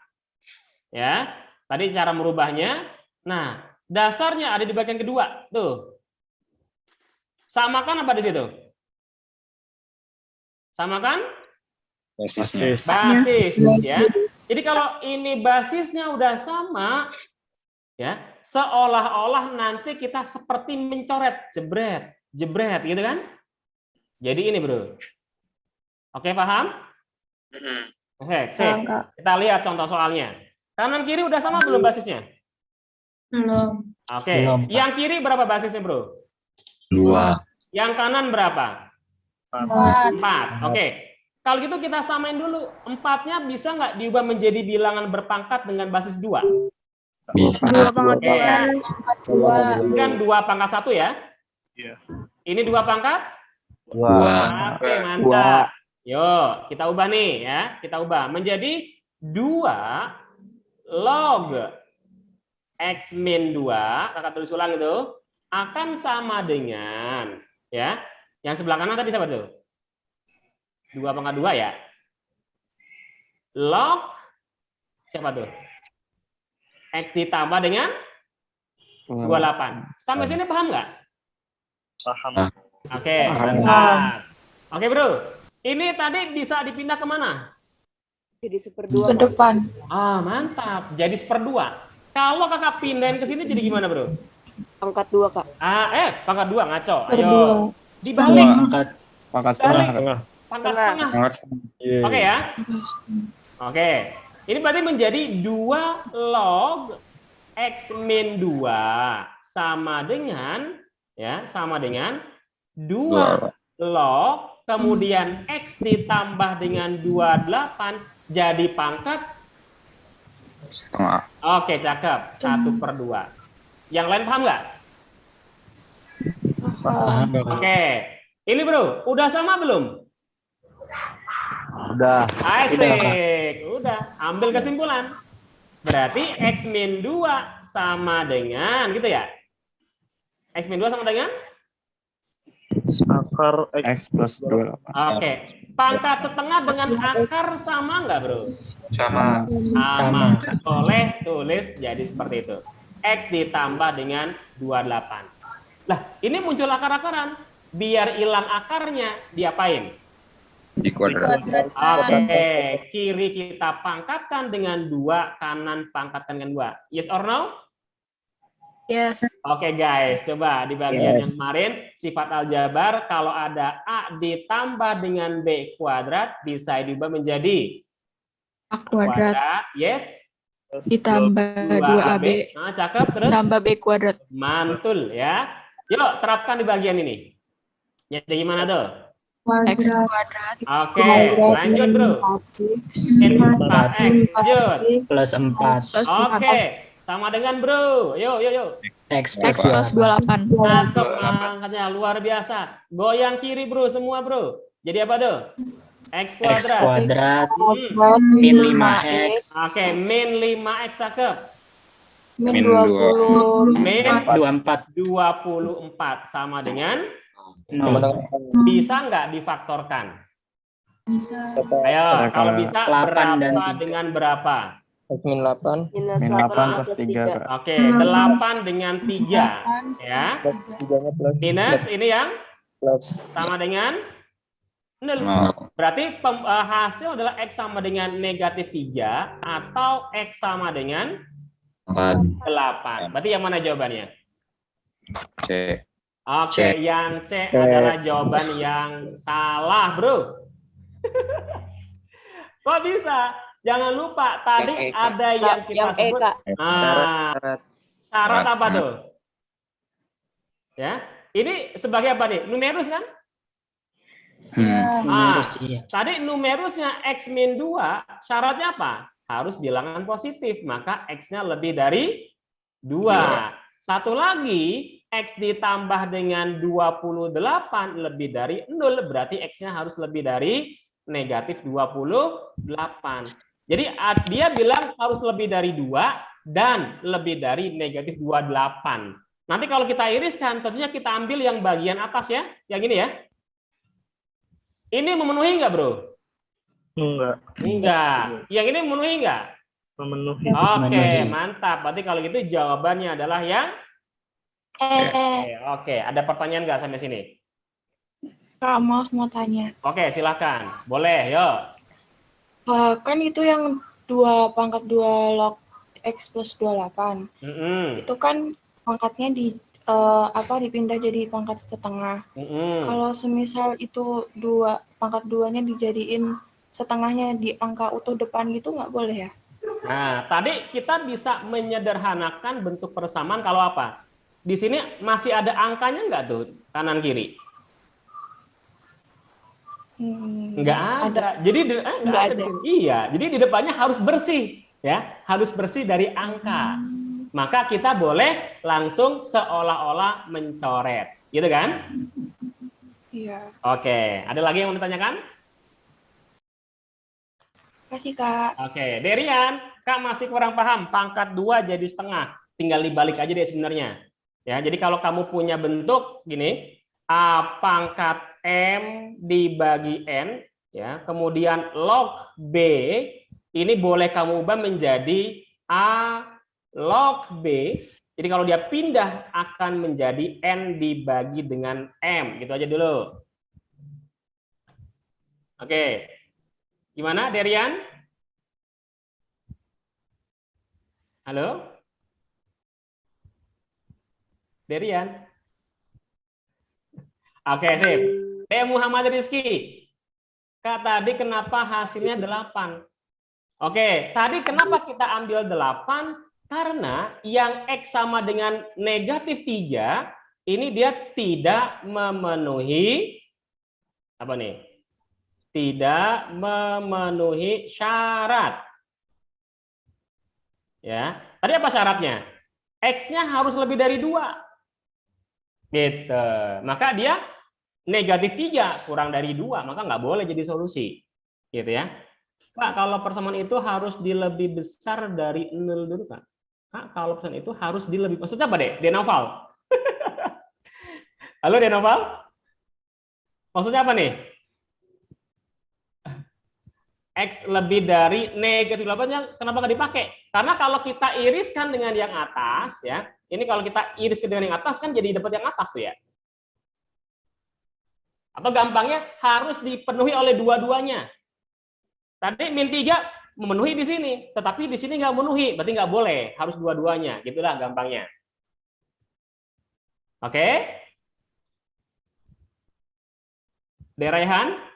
Ya, tadi cara merubahnya. Nah, dasarnya ada di bagian kedua, tuh. Samakan apa di situ? Samakan? Basis, ya. Jadi kalau ini basisnya udah sama, ya, seolah-olah nanti kita seperti mencoret, jebret, gitu kan? Jadi ini, bro. Oke, paham? Oke, sip. Kita lihat contoh soalnya. Kanan kiri udah sama belum basisnya? Belum. Oke. Yang kiri berapa basisnya, bro? 2. Yang kanan berapa? 4. Oke. Kalau gitu kita samain dulu. 4-nya bisa nggak diubah menjadi bilangan berpangkat dengan basis 2? Bisa. 2 pangkat 2. Kan 2 pangkat 1 ya? Iya. Ini 2 pangkat? 2. Oke, mantap. Yuk, kita ubah nih ya. Kita ubah menjadi 2 log X min 2, kakak tulis ulang itu, akan sama dengan, ya, yang sebelah kanan tadi siapa tuh? 2 pangkat 2 ya? Log, siapa tuh? X ditambah dengan 28. Sampai sini paham nggak? Paham. Oke, mantap. Oke, bro. Ini tadi bisa dipindah kemana? Jadi 1/2. Ke depan. Ah, mantap. Jadi 1/2. Kalau kakak pindahin ke sini jadi gimana, bro? Pangkat 2, Kak. Pangkat 2 ngaco. Ayo. Dibalik. Pangkat setengah. Pangkat setengah. Oke ya. Oke. Ini berarti menjadi 2 log X min 2 sama dengan, ya, sama dengan 2 log kemudian X ditambah dengan 28 jadi pangkat Setengah. Oke, cakep. 1/2. Yang lain paham nggak? Paham. Oke. Ini, bro, udah sama belum? Udah. Asik. Udah. Ambil kesimpulan. Berarti X min 2 sama dengan, gitu ya? X min 2 sama dengan? Akar X plus 28. Oke. Pangkat setengah dengan akar sama nggak, bro? Sama. Sama. Boleh tulis jadi seperti itu. X ditambah dengan 28. Lah, ini muncul akar-akaran. Biar hilang akarnya, diapain? Di kuadrat. Oke. Kiri kita pangkatkan dengan 2, kanan pangkatkan dengan 2. Yes or no? Yes. Oke, guys, coba di bagian yang kemarin sifat aljabar kalau ada A ditambah dengan B kuadrat bisa diubah menjadi A kuadrat yes, ditambah 2AB Nah, cakep, terus tambah B kuadrat. mantul ya. Yuk, terapkan di bagian ini. Jadi gimana tuh? X kuadrat. Oke, lanjut, bro. N 4X, lanjut. Plus 4. Oke, sama dengan, bro. Yuk. X X plus 28. Cakep, angkatnya luar biasa. Goyang kiri, bro, semua, bro. Jadi apa tuh? X X kuadrat. kuadrat min 5X. Oke, min 5X, cakep. Min 20. Min 24. sama dengan 0. bisa nggak difaktorkan? Bisa. Ayo, kalau bisa 8 dan berapa 3. dengan berapa? Min 8. Min 8 plus 3, Kak. Oke, 8 dengan 3 ya. Plus 3-nya plus. Minus ini yang Plus. sama dengan 0. Berarti hasil adalah X sama dengan negatif 3 atau X sama dengan 8. Berarti yang mana jawabannya? C. Oke, C. yang C adalah jawaban yang salah, bro. Kok bisa? Jangan lupa tadi ada yang kita sebut. Syarat apa tuh? Ya, ini sebagai apa nih? Numerus kan? Tadi numerusnya X min 2, syaratnya apa? Harus bilangan positif, maka X-nya lebih dari 2. Satu lagi, X ditambah dengan 28 lebih dari 0, berarti X-nya harus lebih dari negatif 28. Jadi dia bilang harus lebih dari 2 dan lebih dari negatif 28. Nanti kalau kita iriskan, tentunya kita ambil yang bagian atas ya, yang ini ya. Ini memenuhi nggak, bro? Enggak. Yang ini memenuhi nggak? Memenuhi. Oke, mantap. Berarti kalau gitu jawabannya adalah yang Oke, ada pertanyaan nggak sampai sini? Kak, maaf mau tanya. Oke, silakan. Boleh, yuk. Kan itu yang 2 pangkat 2 log X plus 28. Itu kan pangkatnya dipindah jadi pangkat setengah. Kalau semisal itu pangkat 2-nya dijadiin setengahnya di angka utuh depan gitu nggak boleh ya? Nah, tadi kita bisa menyederhanakan bentuk persamaan kalau apa? Di sini masih ada angkanya nggak tuh kanan kiri? Nggak ada. Jadi nggak ada. Iya, jadi di depannya harus bersih, ya, harus bersih dari angka. Maka kita boleh langsung seolah-olah mencoret, gitu kan? Iya. Oke, ada lagi yang mau ditanyakan? Kasih, Kak. Oke, Derian, Kak masih kurang paham. Pangkat 2 jadi setengah. Tinggal dibalik aja deh sebenarnya. Ya, jadi kalau kamu punya bentuk gini, A pangkat M dibagi N, ya, kemudian log B, ini boleh kamu ubah menjadi A log B. Jadi kalau dia pindah akan menjadi N dibagi dengan M. Gitu aja dulu. Oke. Gimana, Derian? Halo? Derian? Oke, sip. Muhammad Rizky. Kak, tadi kenapa hasilnya 8? Oke, tadi kenapa kita ambil 8? Karena yang X sama dengan negatif 3, ini dia tidak memenuhi, apa nih? Tidak memenuhi syarat. Ya, tadi apa syaratnya? X-nya harus lebih dari 2. Gitu. Maka dia negatif 3 kurang dari 2, maka nggak boleh jadi solusi. Gitu ya. Pak, kalau persamaan itu harus lebih besar dari 0 dulu, Pak. Kak, kalau persamaan itu harus lebih, maksudnya apa deh? Denoval. Halo Denoval? Maksudnya apa nih? X lebih dari negatif 8-nya kenapa nggak dipakai? Karena kalau kita iriskan dengan yang atas, ya, ini kalau kita iriskan dengan yang atas kan jadi dapat yang atas tuh ya. Atau gampangnya harus dipenuhi oleh dua-duanya. Tadi min 3 memenuhi di sini, tetapi di sini nggak memenuhi, berarti nggak boleh, harus dua-duanya. Gitulah gampangnya. Oke? Derehan?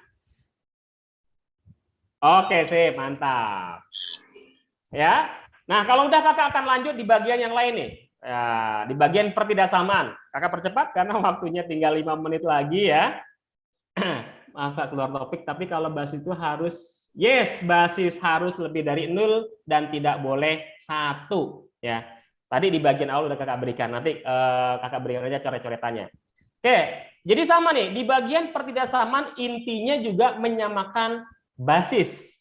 Oke, sip, mantap. Ya. Nah, kalau udah kakak akan lanjut di bagian yang lain nih. Ya, di bagian pertidaksamaan. Kakak percepat karena waktunya tinggal 5 menit lagi ya. Maaf Kak, keluar topik, tapi kalau basis itu harus, yes, basis harus lebih dari 0 dan tidak boleh 1. Ya. Tadi di bagian awal udah kakak berikan, nanti kakak berikan aja coret-coretannya. Oke, jadi sama nih, di bagian pertidaksamaan intinya juga menyamakan basis,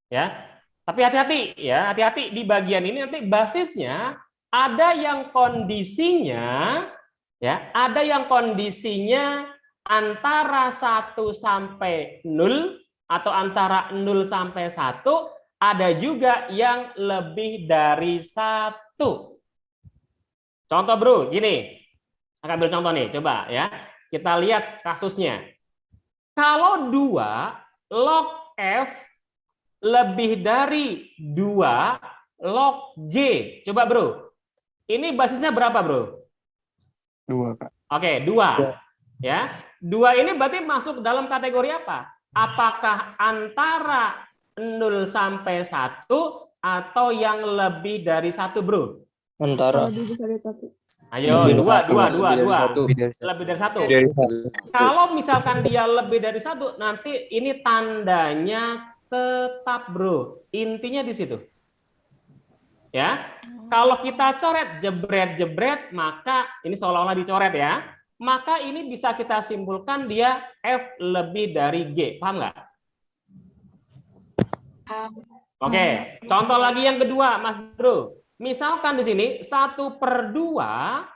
ya. Tapi hati-hati, ya, hati-hati di bagian ini nanti basisnya ada yang kondisinya, ya, ada yang kondisinya antara 1 sampai 0 atau antara 0 sampai 1, ada juga yang lebih dari 1. Contoh bro, gini. Akan ambil contoh nih, coba ya. Kita lihat kasusnya. Kalau 2 log F lebih dari 2 log G. Coba bro. Ini basisnya berapa bro? 2, Kak. Oke, 2. Ya. 2 ini berarti masuk dalam kategori apa? Apakah antara 0 sampai 1 atau yang lebih dari 1, bro? Antara. Lebih dari 1. Ayo, Lebih dari 2. satu. Lebih dari 1. Dari satu. Kalau misalkan dia lebih dari 1, nanti ini tandanya tetap, bro. Intinya di situ. Ya. Kalau kita coret jebret-jebret, maka ini seolah-olah dicoret ya. Maka ini bisa kita simpulkan dia F lebih dari G. Paham nggak? Oke, contoh lagi yang kedua, Mas Bro. Misalkan di sini 1/2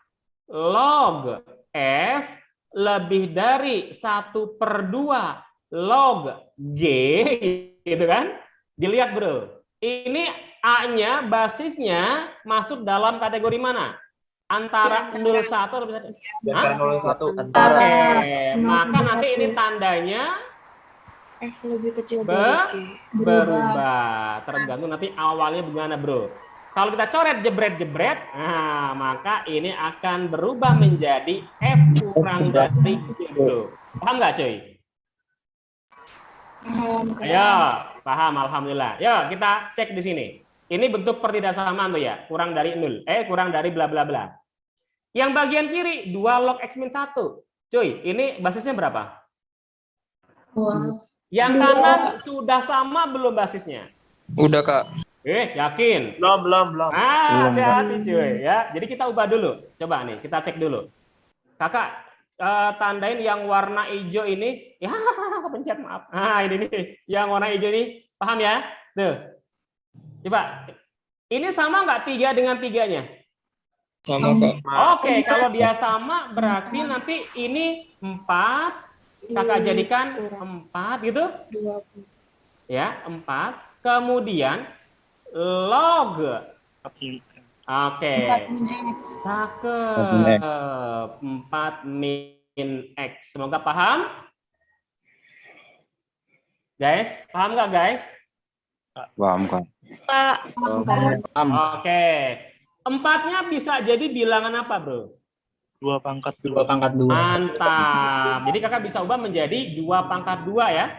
log F lebih dari 1/2 log G, gitu kan? Dilihat Bro. Ini A-nya basisnya masuk dalam kategori mana? Antara 01 atau 1. Antara. Oke, maka nanti ini tandanya F lebih kecil dari G. berubah. Tergantung nanti awalnya bagaimana, bro. Kalau kita coret jebret-jebret, nah maka ini akan berubah menjadi F kurang dari G, bro. Paham nggak, cuy? Ayo, paham, alhamdulillah. Yuk kita cek di sini. Ini bentuk pertidaksamaan tuh ya, kurang dari 0, kurang dari bla bla bla. Yang bagian kiri 2 log X min 1. Cuy, ini basisnya berapa? Yang kanan sudah sama belum basisnya? Udah, Kak. Yakin? Belum. Hati-hati cuy ya. Jadi kita ubah dulu. Coba nih, kita cek dulu. Kakak tandain yang warna hijau ini. Ya, kepencet maaf. Nah, ini nih, yang warna hijau ini. Paham ya? Tuh. Coba. Ini sama nggak 3 dengan 3-nya? Sama, Kak. Oke, kalau dia sama berarti nanti ini 4. Kakak jadikan 4 gitu. Ya, 4. Kemudian log. Oke. 4 min X. Cakep. 4 min X. Semoga paham. Guys, paham nggak guys? Paham, Kak. Oke. 4-nya bisa jadi bilangan apa, bro? 2 pangkat 2 pangkat 2. Mantap. Jadi kakak bisa ubah menjadi 2 pangkat 2 ya.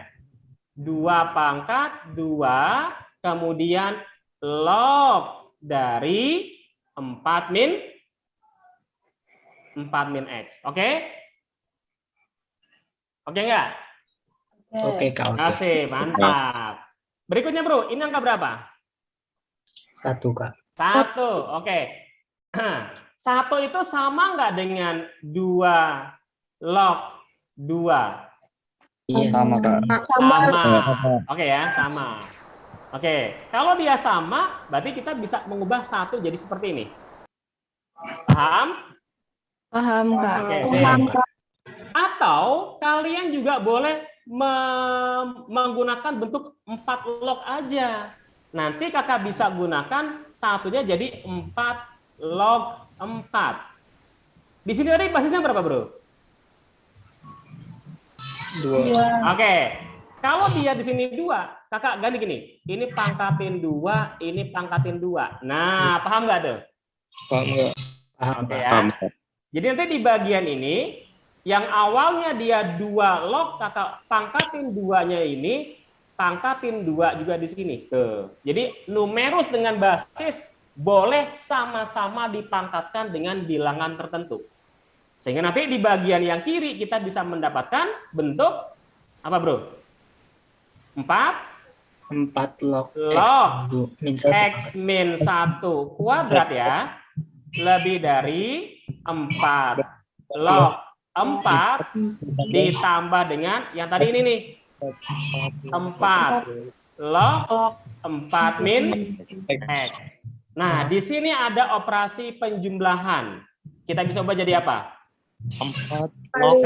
2 pangkat 2, kemudian log dari 4 min X. Oke? Oke nggak? Oke, Kak. Terima kasih, mantap. Berikutnya bro, ini angka berapa? 1, Kak. 1, oke. 1 itu sama nggak dengan 2 log 2? Iya, Sama, Kak. Sama. Oke ya, sama. Oke, kalau dia sama, berarti kita bisa mengubah 1 jadi seperti ini. Paham? Paham, Kak. Oke, sip. Atau kalian juga boleh menggunakan bentuk 4 log aja. Nanti kakak bisa gunakan satunya jadi 4 log 4. Di sini tadi basisnya berapa, bro? 2. Oke. Kalau dia di sini 2, kakak ganti gini. Ini pangkatin 2, ini pangkatin 2. Nah, paham nggak tuh? Paham nggak? Paham, Oke Pak. ya. Jadi nanti di bagian ini, yang awalnya dia 2 log, kakak pangkatin 2-nya ini, pangkatin 2 juga di sini. Tuh. Jadi numerus dengan basis boleh sama-sama dipangkatkan dengan bilangan tertentu. Sehingga nanti di bagian yang kiri kita bisa mendapatkan bentuk apa, bro? 4 log X min 1 kuadrat ya. Lebih dari 4 log 4 ditambah dengan yang tadi ini nih. 4 log 4 min X. Nah, di sini ada operasi penjumlahan. Kita bisa ubah jadi apa? 4 log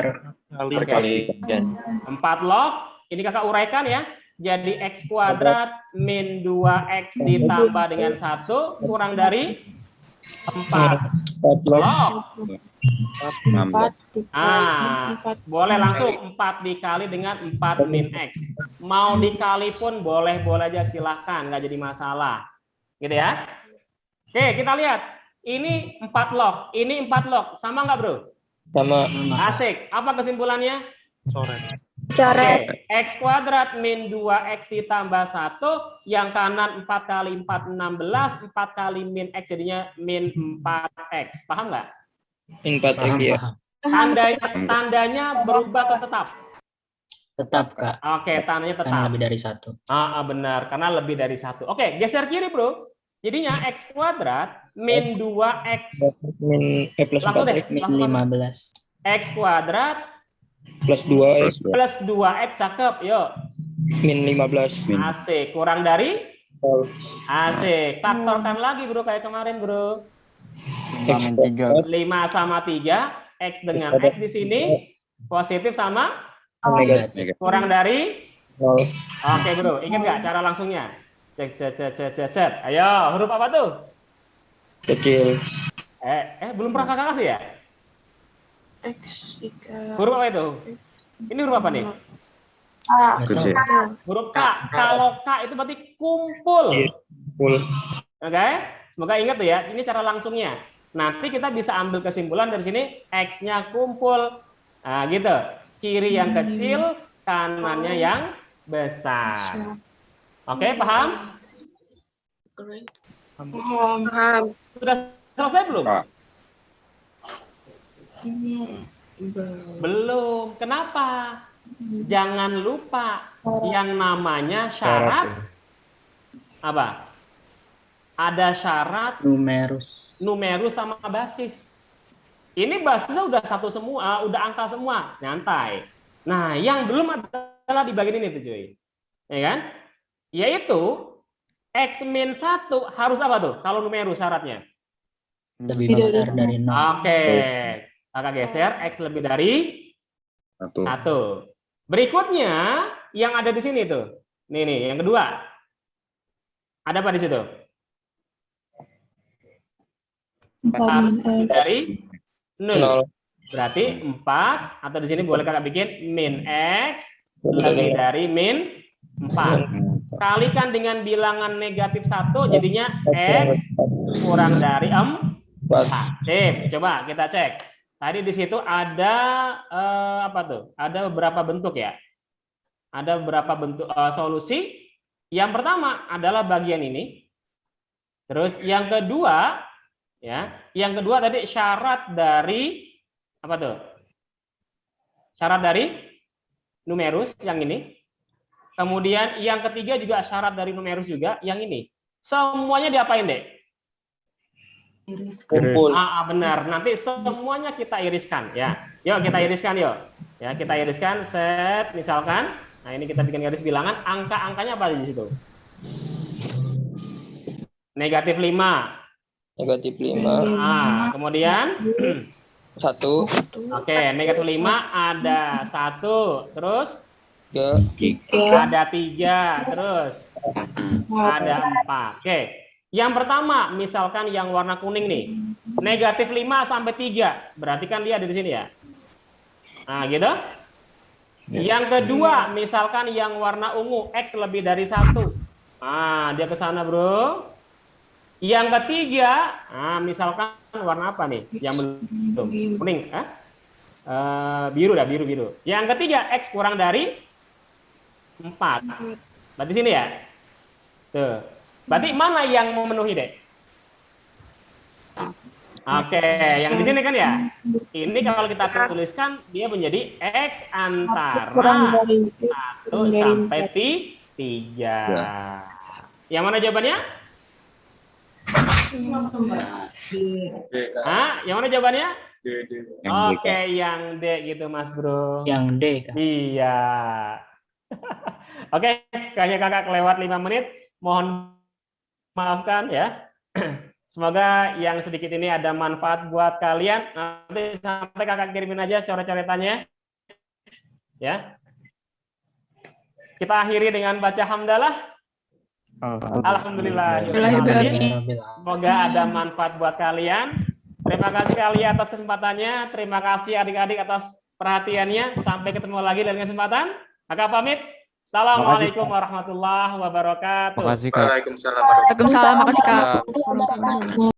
Perkalian. 4 log, ini kakak uraikan ya. Jadi X kuadrat min 2X ditambah dengan 1 kurang dari 4 log. 16. Boleh langsung 4 dikali dengan 4 min X. Mau dikali pun boleh-boleh aja, silahkan, nggak jadi masalah. Gitu ya. Oke, kita lihat. Ini 4 log, ini 4 log. Sama nggak, bro? Sama. Asik. Apa kesimpulannya? Coret. Oke, X kuadrat min 2X ditambah 1, yang kanan 4 kali 4, 16, 4 kali min X jadinya min 4X. Paham nggak? Min 4X ya. Tandanya berubah atau tetap? Tetap, Kak. Oke, tandanya tetap. Karena lebih dari 1. Benar, karena lebih dari 1. Oke, geser kiri, bro. Jadinya X kuadrat min 2X Min plus langsung 4X min 15. X kuadrat Plus 2X plus 2X, cakep, yuk. min 15. Asik, kurang dari? Asik, faktorkan lagi, bro, kayak kemarin, bro. 5 sama 3, X dengan X di sini, positif sama? Negatif. Kurang dari? 0. Oke, bro, ingat nggak cara langsungnya? Cek. Ayo, huruf apa tuh? Kecil. Belum pernah kakak kasih ya? X jika Huruf apa itu? Ini huruf apa nih? Kecil. Huruf K. Kalau K itu berarti kumpul. Full. Oke? Semoga ingat tuh ya, ini cara langsungnya. Nanti kita bisa ambil kesimpulan dari sini, X-nya kumpul. Nah, gitu. Kiri yang kecil, kanannya yang besar. Oke, paham? Paham. Sudah selesai belum? Pak. Belum. Kenapa? Jangan lupa yang namanya syarat apa? Ada syarat Numerus sama basis. Ini basisnya udah satu semua, udah angka semua, nyantai. Nah, yang belum adalah di bagian ini tuh, cuy. Ya kan? Yaitu X min 1 harus apa tuh? Kalau numerus syaratnya? lebih besar dari 0. Oke. Kakak geser, X lebih dari 1. Berikutnya, yang ada di sini tuh. Nih, yang kedua. Ada apa di situ? 4 dari 0. Berarti 4, atau di sini boleh kakak bikin min X lebih dari min 4. Kalikan dengan bilangan negatif 1, jadinya X kurang dari 4. Sip, coba kita cek. Tadi di situ ada apa tuh? Ada beberapa bentuk ya. Ada beberapa bentuk solusi. Yang pertama adalah bagian ini. Terus yang kedua, ya, yang kedua tadi syarat dari apa tuh? Syarat dari numerus yang ini. Kemudian yang ketiga juga syarat dari numerus juga yang ini. Semuanya diapain, Dek? Kumpul. Benar. Nanti semuanya kita iriskan ya. Yuk kita iriskan yuk. Ya, kita iriskan set misalkan. Nah, ini kita bikin garis bilangan, angka-angkanya apa di situ? Negatif 5. Negatif 5. Kemudian 1. Oke, negatif 5 ada 1, terus 3. ada 3, terus ada 4. Oke. Yang pertama, misalkan yang warna kuning nih. Negatif 5 sampai 3. Berarti kan dia ada di sini ya. Nah, gitu. Yang kedua, misalkan yang warna ungu, X lebih dari 1. Nah, dia ke sana, bro. Yang ketiga, misalkan warna apa nih? Yang belum kuning, biru dah, biru. Yang ketiga, X kurang dari 4. Berarti sini ya. Tuh. Berarti mana yang memenuhi, Dek? Oke, yang di sini kan ya. Ini kalau kita tuliskan dia menjadi X antara 1 sampai 3. Yang mana jawabannya? Yang mana jawabannya? Oke, yang D gitu, Mas Bro. Yang D, Kak. Iya. Oke, kayaknya kakak kelewat 5 menit. Mohon maafkan ya. Semoga yang sedikit ini ada manfaat buat kalian. Nanti sampai kakak kirimin aja coret-coretannya. Ya. kita akhiri dengan baca hamdalah. Alhamdulillah. Semoga ada manfaat buat kalian. Terima kasih kalian atas kesempatannya. Terima kasih adik-adik atas perhatiannya. Sampai ketemu lagi dalam kesempatan. Kakak pamit. Assalamualaikum warahmatullahi wabarakatuh. Makasih, Kak. Waalaikumsalam. Waalaikumsalam. Makasih Kak.